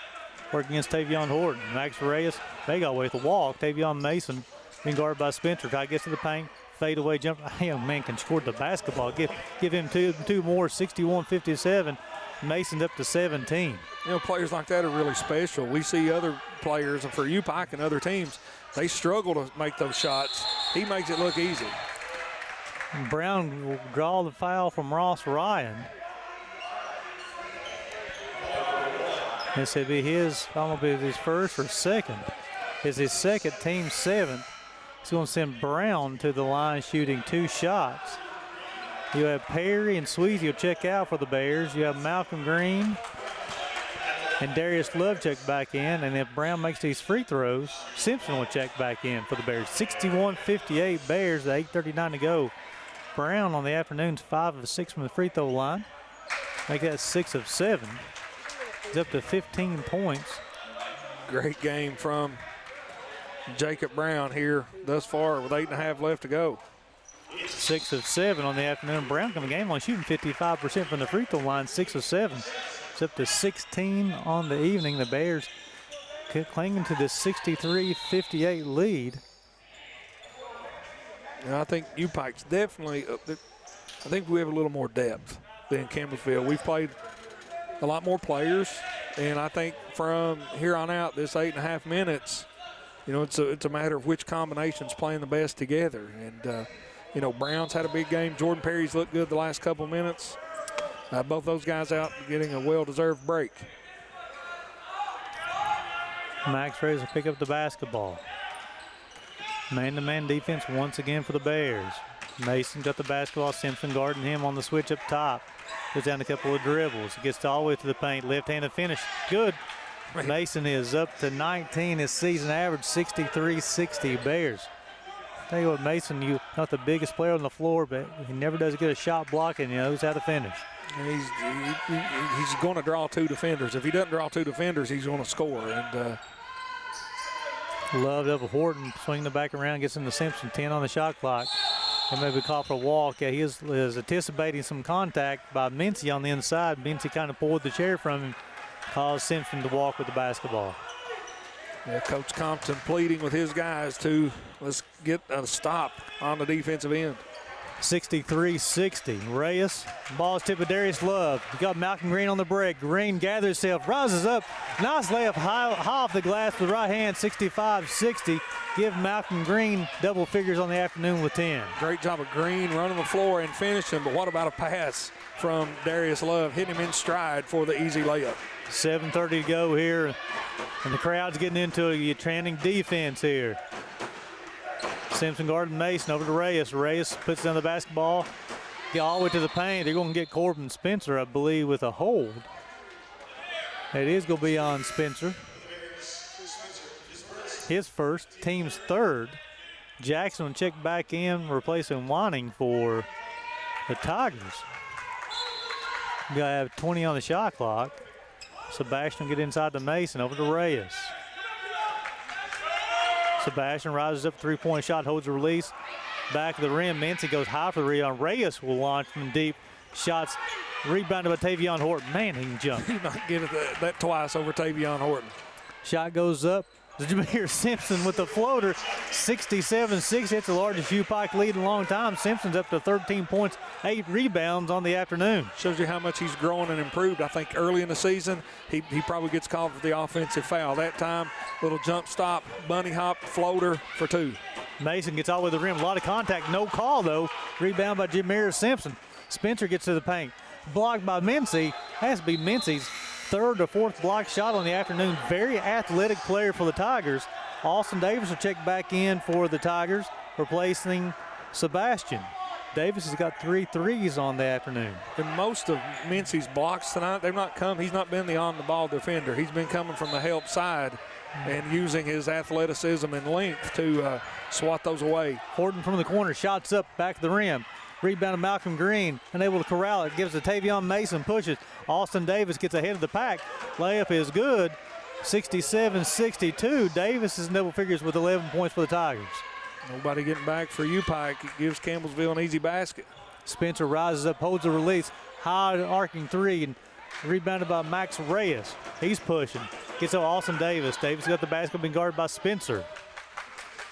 working against Tavion Horton. Max Reyes, they got away with the walk. Tavion Mason being guarded by Spencer. Try to get to the paint. Fadeaway jump. Young man can score the basketball. Give him two more. 61-57. Mason's up to 17. You know, players like that are really special. We see other players, and for UPIKE and other teams, they struggle to make those shots. He makes it look easy. Brown will draw the foul from Ross Ryan. This will be his, I don't know if it's his first or second. It's his second, team seventh. He's going to send Brown to the line shooting 2 shots. You have Perry and Sweezy will check out for the Bears. You have Malcolm Green and Darius Love check back in. And if Brown makes these free throws, Simpson will check back in for the Bears. 61-58 Bears, 8:39 to go. Brown on the afternoon's 5 of 6 from the free throw line. Make that 6 of 7. He's up to 15 points. Great game from Jacob Brown here thus far with 8.5 left to go. 6 of 7 on the afternoon. Brown coming game on shooting 55% from the free throw line, 6 of 7. It's up to 16 on the evening. The Bears clinging to this 63-58 lead. And I think UPIKE's definitely, I think we have a little more depth than Campbellsville. We've played a lot more players, and I think from here on out, this 8.5 minutes, you know, it's a matter of which combinations playing the best together. And, you know, Brown's had a big game. Jordan Perry's looked good the last couple of minutes. Both those guys out getting a well-deserved break. Max Reyes will pick up the basketball. Man-to-man defense once again for the Bears. Mason got the basketball. Simpson guarding him on the switch up top. Goes down a couple of dribbles. Gets all the way to the paint. Left-handed finish. Good. Mason is up to 19. His season average 63-60 Bears. Tell you what, Mason, you not the biggest player on the floor, but he never does get a shot blocking. He knows how to finish. He's going to draw 2 defenders. If he doesn't draw 2 defenders, he's going to score. And Love up Horton, swing the back around, gets into Simpson, 10 on the shot clock. And maybe call for a walk. Yeah, he is anticipating some contact by Mincy on the inside. Mincy kind of pulled the chair from him, caused Simpson to walk with the basketball. Yeah, Coach Compton pleading with his guys to let's get a stop on the defensive end. 63-60. Reyes, ball is tipped with Darius Love. You got Malcolm Green on the break. Green gathers himself, rises up. Nice layup high off the glass with the right hand, 65-60. Give Malcolm Green double figures on the afternoon with 10. Great job of Green running the floor and finishing, but what about a pass from Darius Love, hitting him in stride for the easy layup. 7:30 to go here, and the crowd's getting into a trending defense here. Simpson guarding Mason over to Reyes. Reyes puts down the basketball, get all the way to the paint. They're going to get Corbin Spencer, I believe, with a hold. It is going to be on Spencer. His first, team's third. Jackson will check back in, replacing Wanning for the Tigers. You got to have 20 on the shot clock. Sebastian will get inside to Mason, over to Reyes. Sebastian rises up, 3-point shot, holds a release. Back of the rim, Mincy goes high for the rebound. Reyes will launch from deep. Shots rebounded by Tavion Horton. Man, he can jump. He might get that twice over Tavion Horton. Shot goes up. Jameer Simpson with the floater, 67-60. It's the largest UPIKE lead in a long time. Simpson's up to 13 points, 8 rebounds on the afternoon. Shows you how much he's grown and improved. I think early in the season, he probably gets called for the offensive foul. That time, little jump stop, bunny hop, floater for 2. Mason gets all the way to the rim. A lot of contact, no call though. Rebound by Jameer Simpson. Spencer gets to the paint. Blocked by Mincy. Has to be Mincy's third or fourth block shot on the afternoon. Very athletic player for the Tigers. Austin Davis will check back in for the Tigers, replacing Sebastian. Davis has got 3 threes on the afternoon. And most of Mincy's blocks tonight, he's not been the on-the-ball defender. He's been coming from the help side and using his athleticism and length to swat those away. Horton from the corner, shots up, back of the rim. Rebound of Malcolm Green, unable to corral it. Gives it to Tavion Mason, pushes. Austin Davis gets ahead of the pack. Layup is good. 67-62. Davis is in double figures with 11 points for the Tigers. Nobody getting back for UPIKE. It gives Campbellsville an easy basket. Spencer rises up, holds a release. High arcing 3 and rebounded by Max Reyes. He's pushing. Gets to Austin Davis. Davis got the basketball, being guarded by Spencer.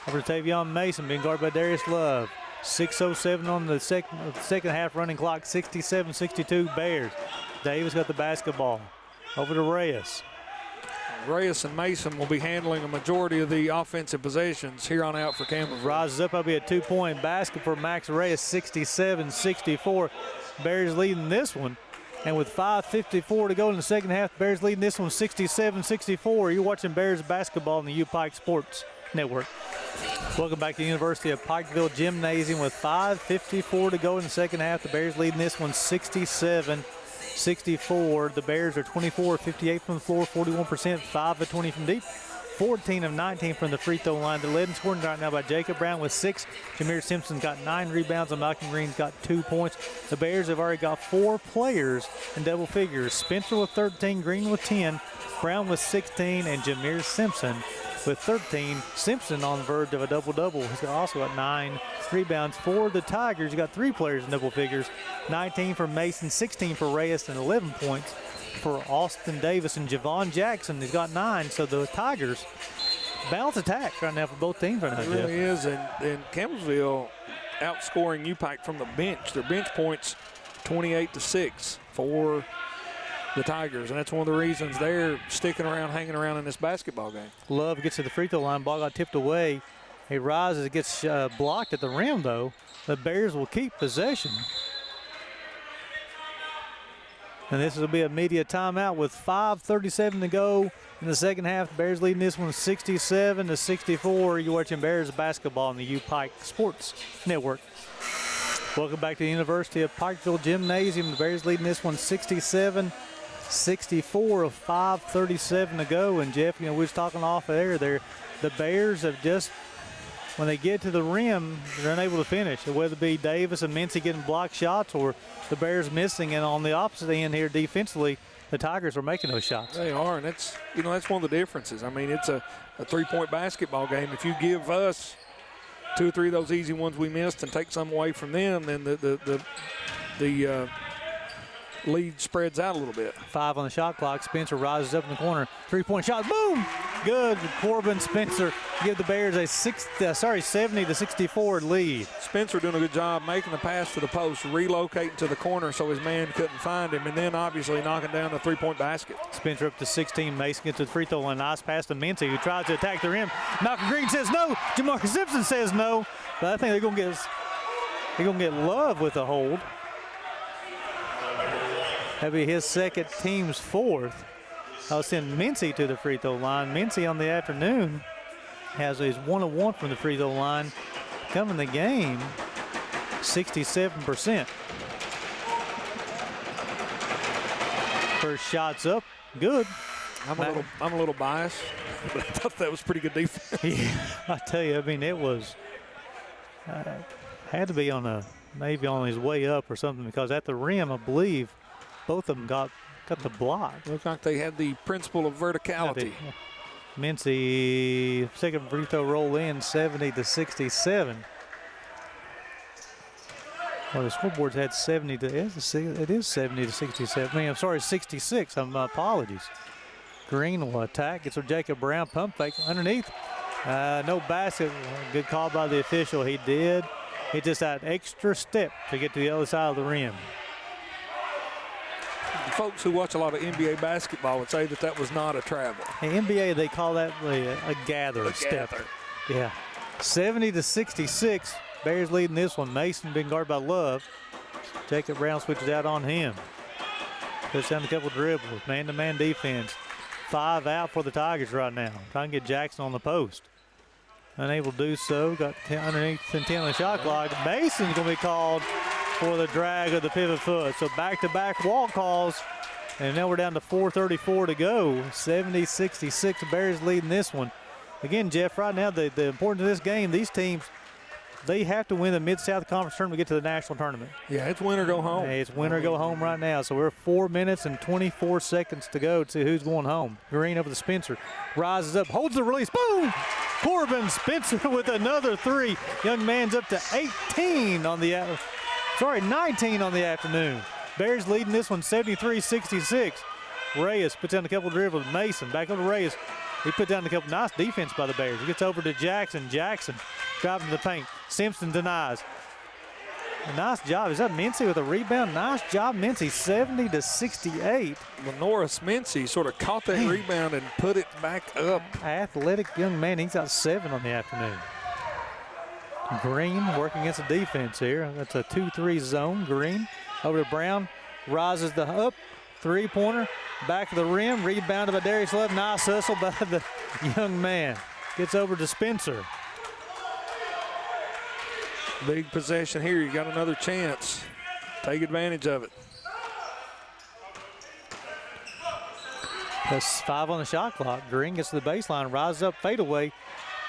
Over to Tavion Mason, being guarded by Darius Love. 6:07 on the second half running clock, 67-62 Bears. Davis got the basketball. Over to Reyes. Reyes and Mason will be handling a majority of the offensive possessions here on out for Campbellsville. Rises up, that'll be a 2-point basket for Max Reyes, 67-64. Bears leading this one. And with 5:54 to go in the second half, Bears leading this one 67-64. You're watching Bears basketball on the UPIKE Sports Network. Welcome back to the University of Pikeville Gymnasium with 5:54 to go in the second half. The Bears leading this one 67-64. The Bears are 24-58 from the floor, 41%, 5 of 20 from deep, 14 of 19 from the free throw line. They're led in scoring right now by Jacob Brown with 6. Jameer Simpson's got 9 rebounds, and Malcolm Green's got 2 points. The Bears have already got 4 players in double figures. Spencer with 13, Green with 10, Brown with 16, and Jameer Simpson with 13. Simpson on the verge of a double-double. He's also got 9 rebounds. For the Tigers, you got 3 players in double figures. 19 for Mason, 16 for Reyes, and 11 points for Austin Davis and Javon Jackson. He's got 9. So the Tigers balance attack right now for both teams right now. It really is, and Campbellsville outscoring UPIKE from the bench. Their bench points 28-6 for the Tigers, and that's one of the reasons they're sticking around, hanging around in this basketball game. Love gets to the free throw line. Ball got tipped away. He rises. It gets blocked at the rim, though. The Bears will keep possession. And this will be a media timeout with 5:37 to go in the second half. Bears leading this one 67-64. You're watching Bears basketball on the UPIKE Sports Network. Welcome back to the University of Pikeville Gymnasium. The Bears leading this one 67-64 of 5:37 to go. And Jeff, we was talking off air there. The Bears have just, when they get to the rim, they're unable to finish. Whether it be Davis and Mincy getting blocked shots or the Bears missing, and on the opposite end here defensively, the Tigers are making those shots. They are, and that's one of the differences. I mean, it's a 3-point basketball game. If you give us 2 or 3 of those easy ones we missed and take some away from them, then the lead spreads out a little bit. 5 on the shot clock. Spencer rises up in the corner. 3-point shot. Boom! Good. Corbin Spencer give the Bears a 70-64 lead. Spencer doing a good job making the pass to the post, relocating to the corner so his man couldn't find him, and then obviously knocking down the 3-point basket. Spencer up to 16. Mason gets to the free throw line. Nice pass to Mincy, who tries to attack the rim. Malcolm Green says no. Jamarcus Simpson says no. But I think they're gonna get Love with a hold. That'll be his second, team's 4th. I'll send Mincy to the free throw line. Mincy on the afternoon has his 1 of 1 from the free throw line. Coming the game, 67%. First shot's up, good. I'm a little biased, but I thought that was pretty good defense. Yeah, I tell you, I mean, it was had to be maybe on his way up or something, because at the rim, I believe, both of them got the block. Looked like they had the principle of verticality. Mincy, second free throw roll in, 70-67. Well, the scoreboard's had 70 to, it is 70-67. I mean, I'm sorry, 66. My apologies. Green will attack. Gets a Jacob Brown pump fake underneath. No basket. Good call by the official. He did. He just had extra step to get to the other side of the rim. Folks who watch a lot of NBA basketball would say that was not a travel. In NBA, they call that a gather step. Yeah. 70-66. Bears leading this one. Mason being guarded by Love. Jacob Brown switches out on him. Puts down a couple dribbles. Man-to-man defense. 5 out for the Tigers right now. Trying to get Jackson on the post. Unable to do so. Got underneath and 10 on the shot clock. Mason's going to be called for the drag of the pivot foot. So back-to-back wall calls. And now we're down to 4:34 to go. 70-66. Bears leading this one. Again, Jeff, right now, the importance of this game, these teams, they have to win the Mid-South Conference tournament to get to the national tournament. Yeah, it's win or go home. Hey, it's win or go home right now. So we're 4 minutes and 24 seconds to go to see who's going home. Green over to Spencer. Rises up, holds the release. Boom! Corbin Spencer with another 3. Young man's up to 19 on the 19 on the afternoon. Bears leading this one 73-66. Reyes puts down a couple dribbles. Mason back over to Reyes. He put down a couple nice defense by the Bears. He gets over to Jackson. Jackson driving to the paint. Simpson denies. A nice job. Is that Mincy with a rebound? Nice job, Mincy. 70-68. Lenoris Mincy sort of caught that rebound and put it back up. Athletic young man. He's got 7 on the afternoon. Green working against the defense here. That's a 2-3 zone. Green over to Brown. Rises the up. Three-pointer. Back of the rim. Rebounded by Darius Love. Nice hustle by the young man. Gets over to Spencer. Big possession here. You got another chance. Take advantage of it. That's 5 on the shot clock. Green gets to the baseline. Rises up. Fadeaway.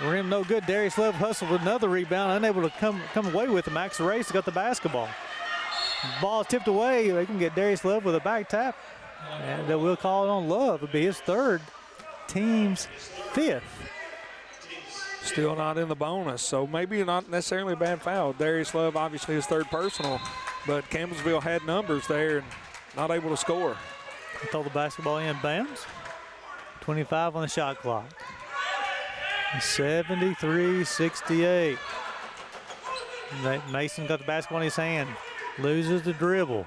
Rim no good. Darius Love hustled with another rebound. Unable to come away with it. Max Race got the basketball. Ball tipped away. They can get Darius Love with a back tap. And they will call it on Love. It'll be his 3rd, team's 5th. Still not in the bonus, so maybe not necessarily a bad foul. Darius Love, obviously his 3rd personal, but Campbellsville had numbers there and not able to score. Throw the basketball in bounds. 25 on the shot clock. 73-68. Mason got the basketball in his hand. Loses the dribble.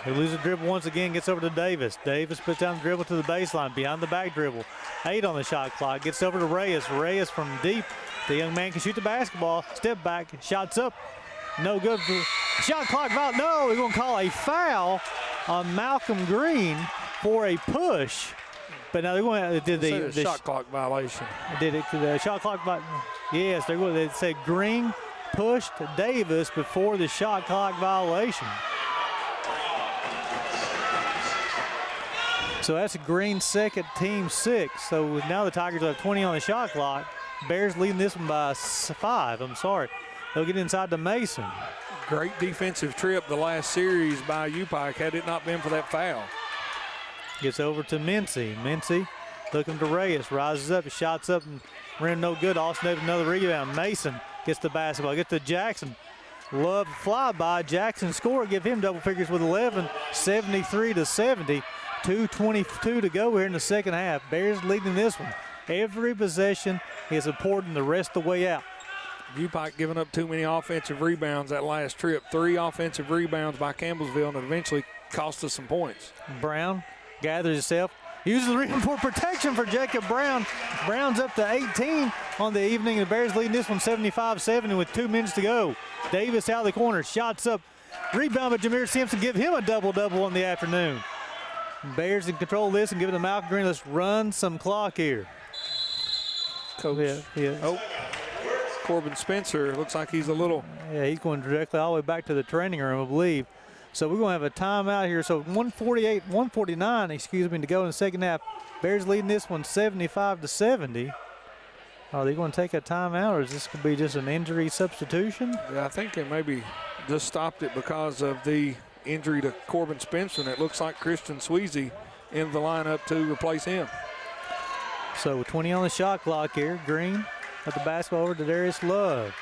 He loses the dribble once again, gets over to Davis. Davis puts down the dribble to the baseline, behind the back dribble. 8 on the shot clock, gets over to Reyes. Reyes from deep. The young man can shoot the basketball. Step back, shots up. No good. Shot clock foul. No, we're going to call a foul on Malcolm Green for a push. But now they're going to did the shot clock violation. Did it to the shot clock violation? Yes, they're going to say Green pushed Davis before the shot clock violation. So that's a Green 2nd, team 6. So now the Tigers have 20 on the shot clock. Bears leading this one by 5. I'm sorry. They'll get inside to Mason. Great defensive trip the last series by UPIKE had it not been for that foul. Gets over to Mincy. Mincy looking to Reyes. Rises up, shots up, and rim no good. Austin Davis another rebound. Mason gets the basketball. Gets to Jackson. Love flyby. Jackson score. Give him double figures with 11. 73-70. 2:22 to go here in the second half. Bears leading this one. Every possession is important the rest of the way out. UPIKE giving up too many offensive rebounds that last trip. 3 offensive rebounds by Campbellsville, and it eventually cost us some points. Brown gathers himself. Uses the rim for protection for Jacob Brown. Brown's up to 18 on the evening. The Bears leading this one 75-70 with 2 minutes to go. Davis out of the corner. Shots up. Rebound by Jameer Simpson. Give him a double-double on the afternoon. Bears in control of this and give it to Malcolm Green. Let's run some clock here. Coach. Yeah. Oh, Corbin Spencer looks like he's a little. Yeah, he's going directly all the way back to the training room, I believe. So we're going to have a timeout here. So 149, to go in the second half. Bears leading this one 75-70. Are they going to take a timeout, or is this going to be just an injury substitution? Yeah, I think they maybe just stopped it because of the injury to Corbin Spencer, and it looks like Christian Sweezy in the lineup to replace him. So 20 on the shot clock here. Green got the basketball over to Darius Love.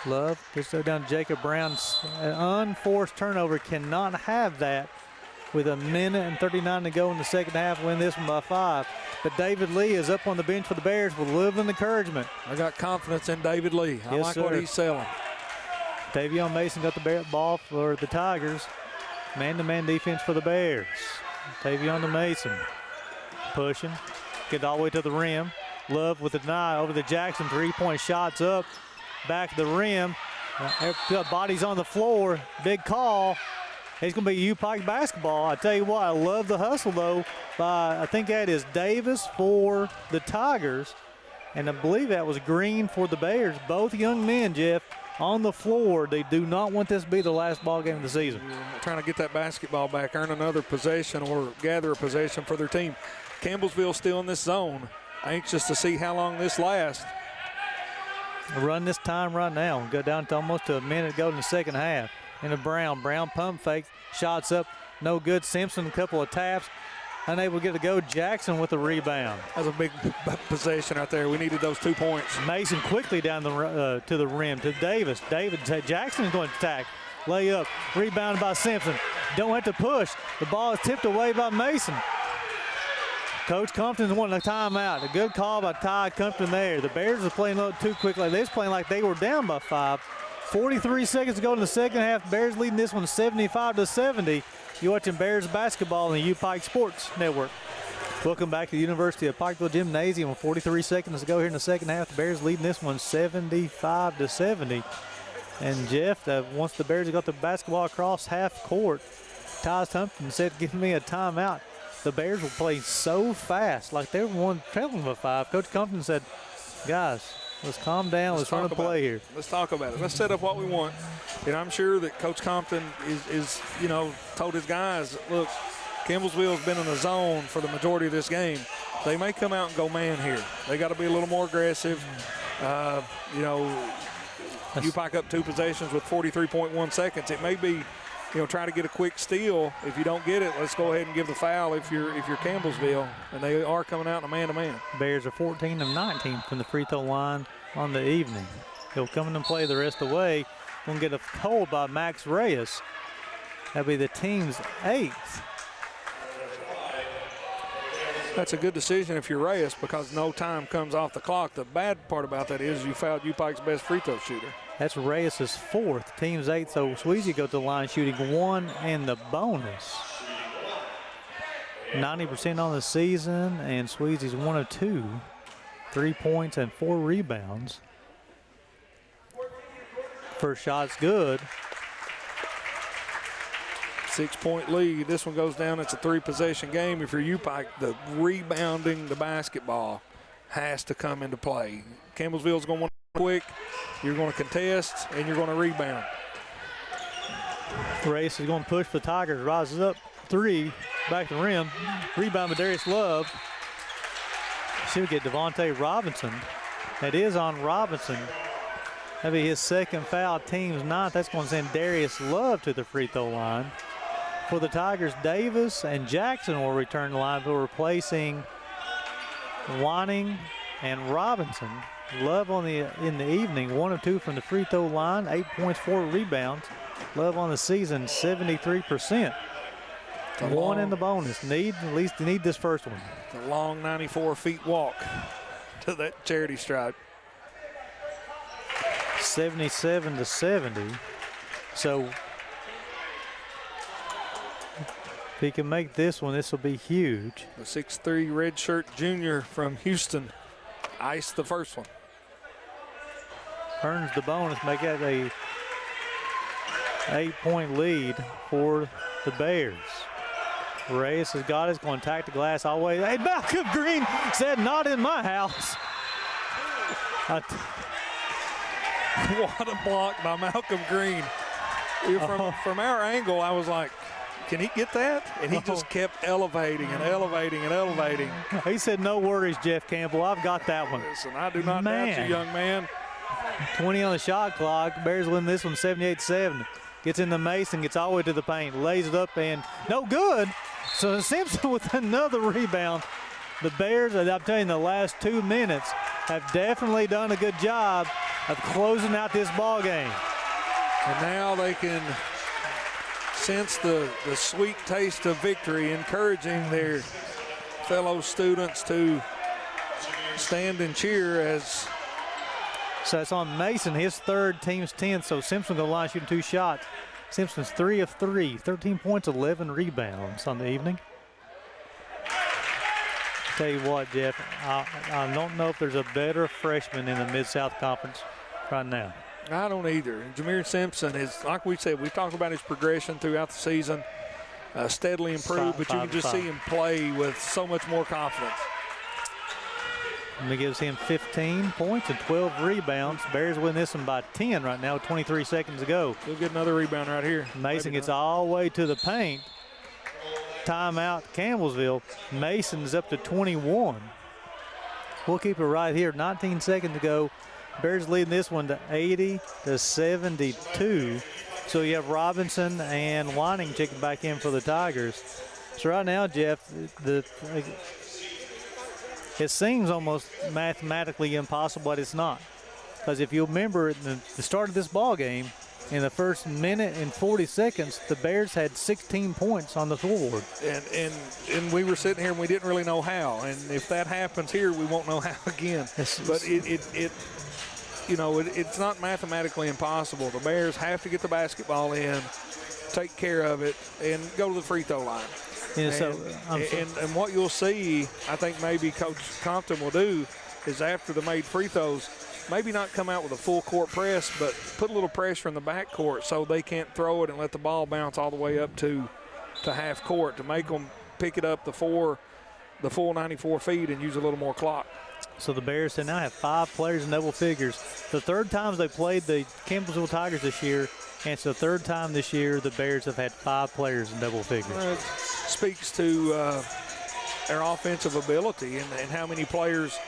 Love gets it down to Jacob Brown. An unforced turnover. Cannot have that with 1:39 to go in the second half. Win this one by 5. But David Lee is up on the bench for the Bears with a little encouragement. I got confidence in David Lee. I Yes, like sir. what he's selling. Davion Mason got the ball for the Tigers. Man-to-man defense for the Bears. Davion to Mason. Pushing. Get all the way to the rim. Love with the deny over to Jackson. 3-point shots up. Back of the rim. Bodies on the floor. Big call. It's going to be UPIKE basketball. I tell you what, I love the hustle, though, by, I think that is Davis for the Tigers. And I believe that was Green for the Bears. Both young men, Jeff, on the floor. They do not want this to be the last ball game of the season. Trying to get that basketball back, earn another possession or gather a possession for their team. Campbellsville still in this zone. Anxious to see how long this lasts. Run this time right now. Go down to almost a minute to go in the second half. Into Brown. Brown pump fake. Shots up. No good. Simpson a couple of taps. Unable to get to go. Jackson with the rebound. That's a big possession out there. We needed those 2 points. Mason quickly down the to the rim to Davis. Jackson is going to attack. Layup. Rebounded by Simpson. Don't have to push. The ball is tipped away by Mason. Coach Compton's wanting a timeout. A good call by Ty Compton there. The Bears are playing a little too quickly. They was playing like they were down by 5. 43 seconds to go in the second half. Bears leading this one 75-70. You're watching Bears basketball on the UPIKE Sports Network. Welcome back to the University of Pikeville Gymnasium. 43 seconds to go here in the second half. The Bears leading this one 75-70. And Jeff, once the Bears got the basketball across half court, Ty Compton said, "Give me a timeout." The Bears were playing so fast, like they were trailing by 5. Coach Compton said, "Guys, let's calm down. Let's run a play here. Let's talk about it. Let's set up what we want." And I'm sure that Coach Compton is told his guys, look, Campbellsville's been in the zone for the majority of this game. They may come out and go man here. They got to be a little more aggressive. UPIKE up 2 possessions with 43.1 seconds. It may be, try to get a quick steal. If you don't get it, let's go ahead and give the foul if you're Campbellsville. And they are coming out in a man-to-man. Bears are 14 of 19 from the free throw line on the evening. He'll come in and play the rest of the way. We'll get a hold by Max Reyes. That'll be the team's 8th. That's a good decision if you're Reyes because no time comes off the clock. The bad part about that is you fouled UPIKE's best free throw shooter. That's Reyes' 4th, team's 8th. So Sweezy goes to the line shooting 1 and the bonus. 90% on the season, and Sweezy's 1 of 2. 3 points and 4 rebounds. First shot's good. 6-point lead. This one goes down. It's a 3-possession game. If you're UPIKE, the rebounding the basketball has to come into play. Campbellsville's going to want to quick. You're going to contest, and you're going to rebound. Race is going to push the Tigers. Rises up 3. Back to the rim. Rebound by Darius Love. Should get Devontae Robinson. That is on Robinson. That'll be his 2nd foul, team's 9th. That's going to send Darius Love to the free throw line. For the Tigers, Davis and Jackson will return the line, but replacing Wanning and Robinson. Love in the evening, 1 of 2 from the free throw line, 8 points, 4 rebounds. Love on the season, 73%. 1 in the bonus. At least need this first one. The long 94 feet walk to that charity stripe. 77-70. So if he can make this one, this will be huge. The 6'3" redshirt junior from Houston iced the first one. Earns the bonus, make that a 8-point lead for the Bears. Reyes has got it, going to attack the glass all the way. Hey, Malcolm Green said, "Not in my house." What a block by Malcolm Green. From our angle, I was like, can he get that? And he just kept elevating and elevating and elevating. He said, "No worries, Jeff Campbell. I've got that one." Listen, I do not doubt you, young man. 20 on the shot clock. Bears win this one 78-70. Gets into Mason, gets all the way to the paint, lays it up, and no good. So Simpson with another rebound. The Bears, I'm telling you, the last 2 minutes have definitely done a good job of closing out this ball game. And now they can sense the sweet taste of victory, encouraging their fellow students to stand and cheer as. So it's on Mason, his 3rd, team's 10th. So Simpson going to line shooting 2 shots. Simpson's 3 of 3, 13 points, 11 rebounds on the evening. Tell you what, Jeff, I don't know if there's a better freshman in the Mid-South Conference right now. I don't either. Jameer Simpson is, like we said, we've talked about his progression throughout the season, steadily improved, but you can just see him play with so much more confidence. And it gives him 15 points and 12 rebounds. Bears win this one by 10 right now, 23 seconds to go. He'll get another rebound right here. Mason gets all the way to the paint. Timeout, Campbellsville. Mason's up to 21. We'll keep it right here. 19 seconds to go. Bears leading this one to 80-72. So you have Robinson and Wanning checking back in for the Tigers. So right now, Jeff, it seems almost mathematically impossible, but it's not. Because if you remember at the start of this ball game, In the first minute and 40 seconds, the Bears had 16 points on the scoreboard. And we were sitting here and we didn't really know how. And if that happens here, we won't know how again. But it's not mathematically impossible. The Bears have to get the basketball in, take care of it, and go to the free throw line. Yeah, and what you'll see, I think maybe Coach Compton will do, is after the made free throws, maybe not come out with a full court press, but put a little pressure in the backcourt so they can't throw it and let the ball bounce all the way up to half court to make them pick it up the full 94 feet and use a little more clock. So the Bears now have 5 players in double figures. The third time they played the Campbellsville Tigers this year, and it's the third time this year the Bears have had 5 players in double figures. It speaks to their offensive ability and how many players.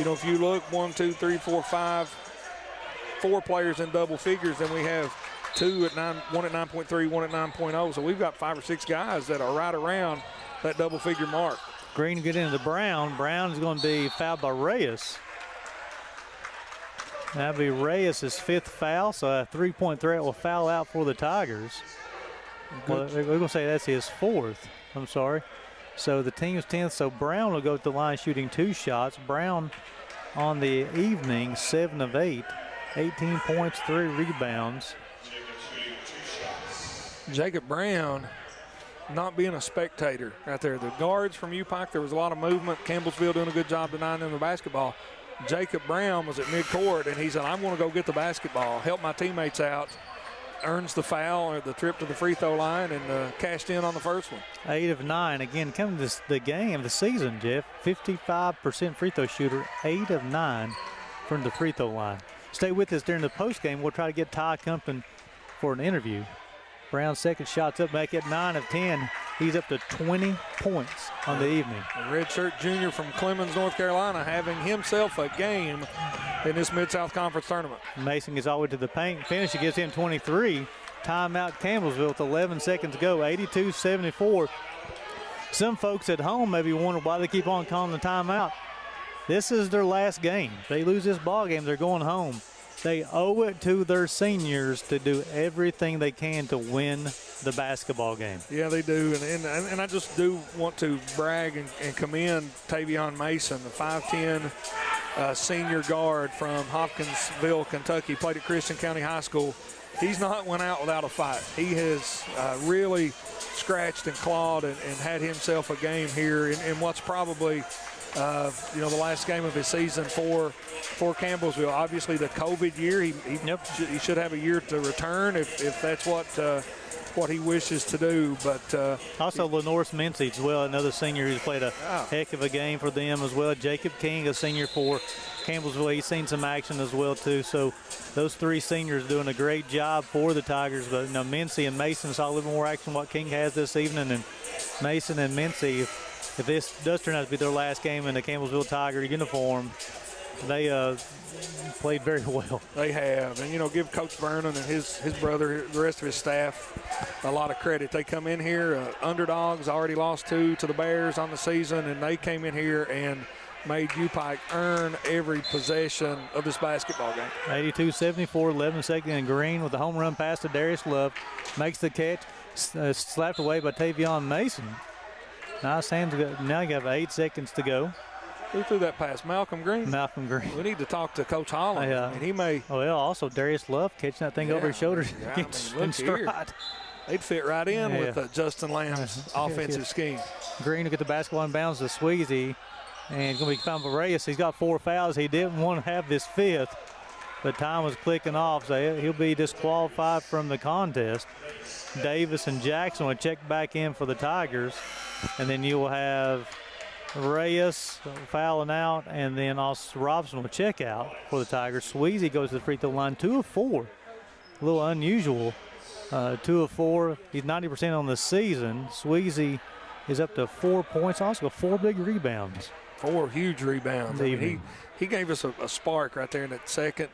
If you look 1, 2, 3, 4, 5, 4 players in double figures, then we have 2 at 9, 1 at 9.3, 1 at 9.0. So we've got 5 or 6 guys that are right around that double figure mark. Green get into Brown. Brown's going to be fouled by Reyes. That'll be Reyes' 5th foul, so a 3-point threat will foul out for the Tigers. Well, we're going to say that's his 4th. I'm sorry. So the team's 10th, so Brown will go to the line shooting 2 shots. Brown on the evening, 7 of 8, 18 points, 3 rebounds. Jacob Brown not being a spectator out there. The guards from UPIKE, there was a lot of movement. Campbellsville doing a good job denying them the basketball. Jacob Brown was at midcourt, and he said, I'm going to go get the basketball, help my teammates out. Earns the foul or the trip to the free throw line and cashed in on the first one. 8 of 9. Again, coming to the season, Jeff, 55% free throw shooter, 8 of 9 from the free throw line. Stay with us during the post game. We'll try to get Ty Compton for an interview. Brown's second shot's up, back at 9 of 10. He's up to 20 points on the evening. A redshirt junior from Clemens, North Carolina, having himself a game in this Mid-South Conference tournament. Mason gets all the way to the paint. Finish, it gives him 23. Timeout Campbellsville with 11 seconds to go, 82-74. Some folks at home maybe wonder why they keep on calling the timeout. This is their last game. If they lose this ball game, they're going home. They owe it to their seniors to do everything they can to win the basketball game. Yeah, they do. And I just do want to brag and commend Tavion Mason, the 5'10", senior guard from Hopkinsville, Kentucky, played at Christian County High School. He's not went out without a fight. He has really scratched and clawed and had himself a game here in what's probably the last game of his season for Campbellsville. Obviously, the COVID year, he should have a year to return if that's what he wishes to do. But also Lenore Mincy as well, another senior who's played a heck of a game for them as well. Jacob King, a senior for Campbellsville, he's seen some action as well too. So those 3 seniors doing a great job for the Tigers. But Mincy and Mason saw a little more action what King has this evening, and Mason and Mincy, if this does turn out to be their last game in the Campbellsville Tiger uniform, they played very well. They have. And, give Coach Vernon and his brother, the rest of his staff, a lot of credit. They come in here, underdogs, already lost 2 to the Bears on the season, and they came in here and made UPIKE earn every possession of this basketball game. 82-74, 11 seconds, and Green with the home run pass to Darius Love. Makes the catch, slapped away by Tavion Mason. Nice hands. Now you have 8 seconds to go. Who threw that pass? Malcolm Green? Malcolm Green. We need to talk to Coach Holland. And he may. Oh, well, also Darius Love catching that thing over his shoulders. In stride. They'd fit right in with Justin Lamb's offensive scheme. Green will get the basketball in bounds to Sweezy. And it's going to be found by Reyes. He's got 4 fouls. He didn't want to have this 5th, but time was clicking off, so he'll be disqualified from the contest. Davis and Jackson will check back in for the Tigers. And then you will have Reyes fouling out, and then also Robson will check out for the Tigers. Sweezy goes to the free throw line, 2 of 4. A little unusual. 2 of 4. He's 90% on the season. Sweezy is up to 4 points, also 4 big rebounds. 4 huge rebounds. I mean, he gave us a spark right there in that second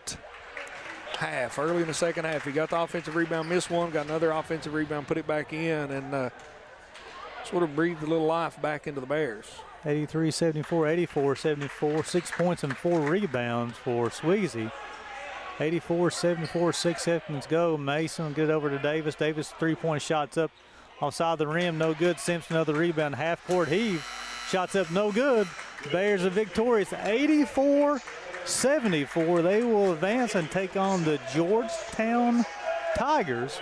half. Early in the second half, he got the offensive rebound, missed one, got another offensive rebound, put it back in, and sort of breathed a little life back into the Bears. 83-74, 84-74, 6 points and 4 rebounds for Sweezy. 84-74, 6 seconds go. Mason will get it over to Davis. Davis three-point shots up offside the rim, no good. Simpson another rebound, half-court heave. Shots up, no good. Bears are victorious, 84-74. They will advance and take on the Georgetown Tigers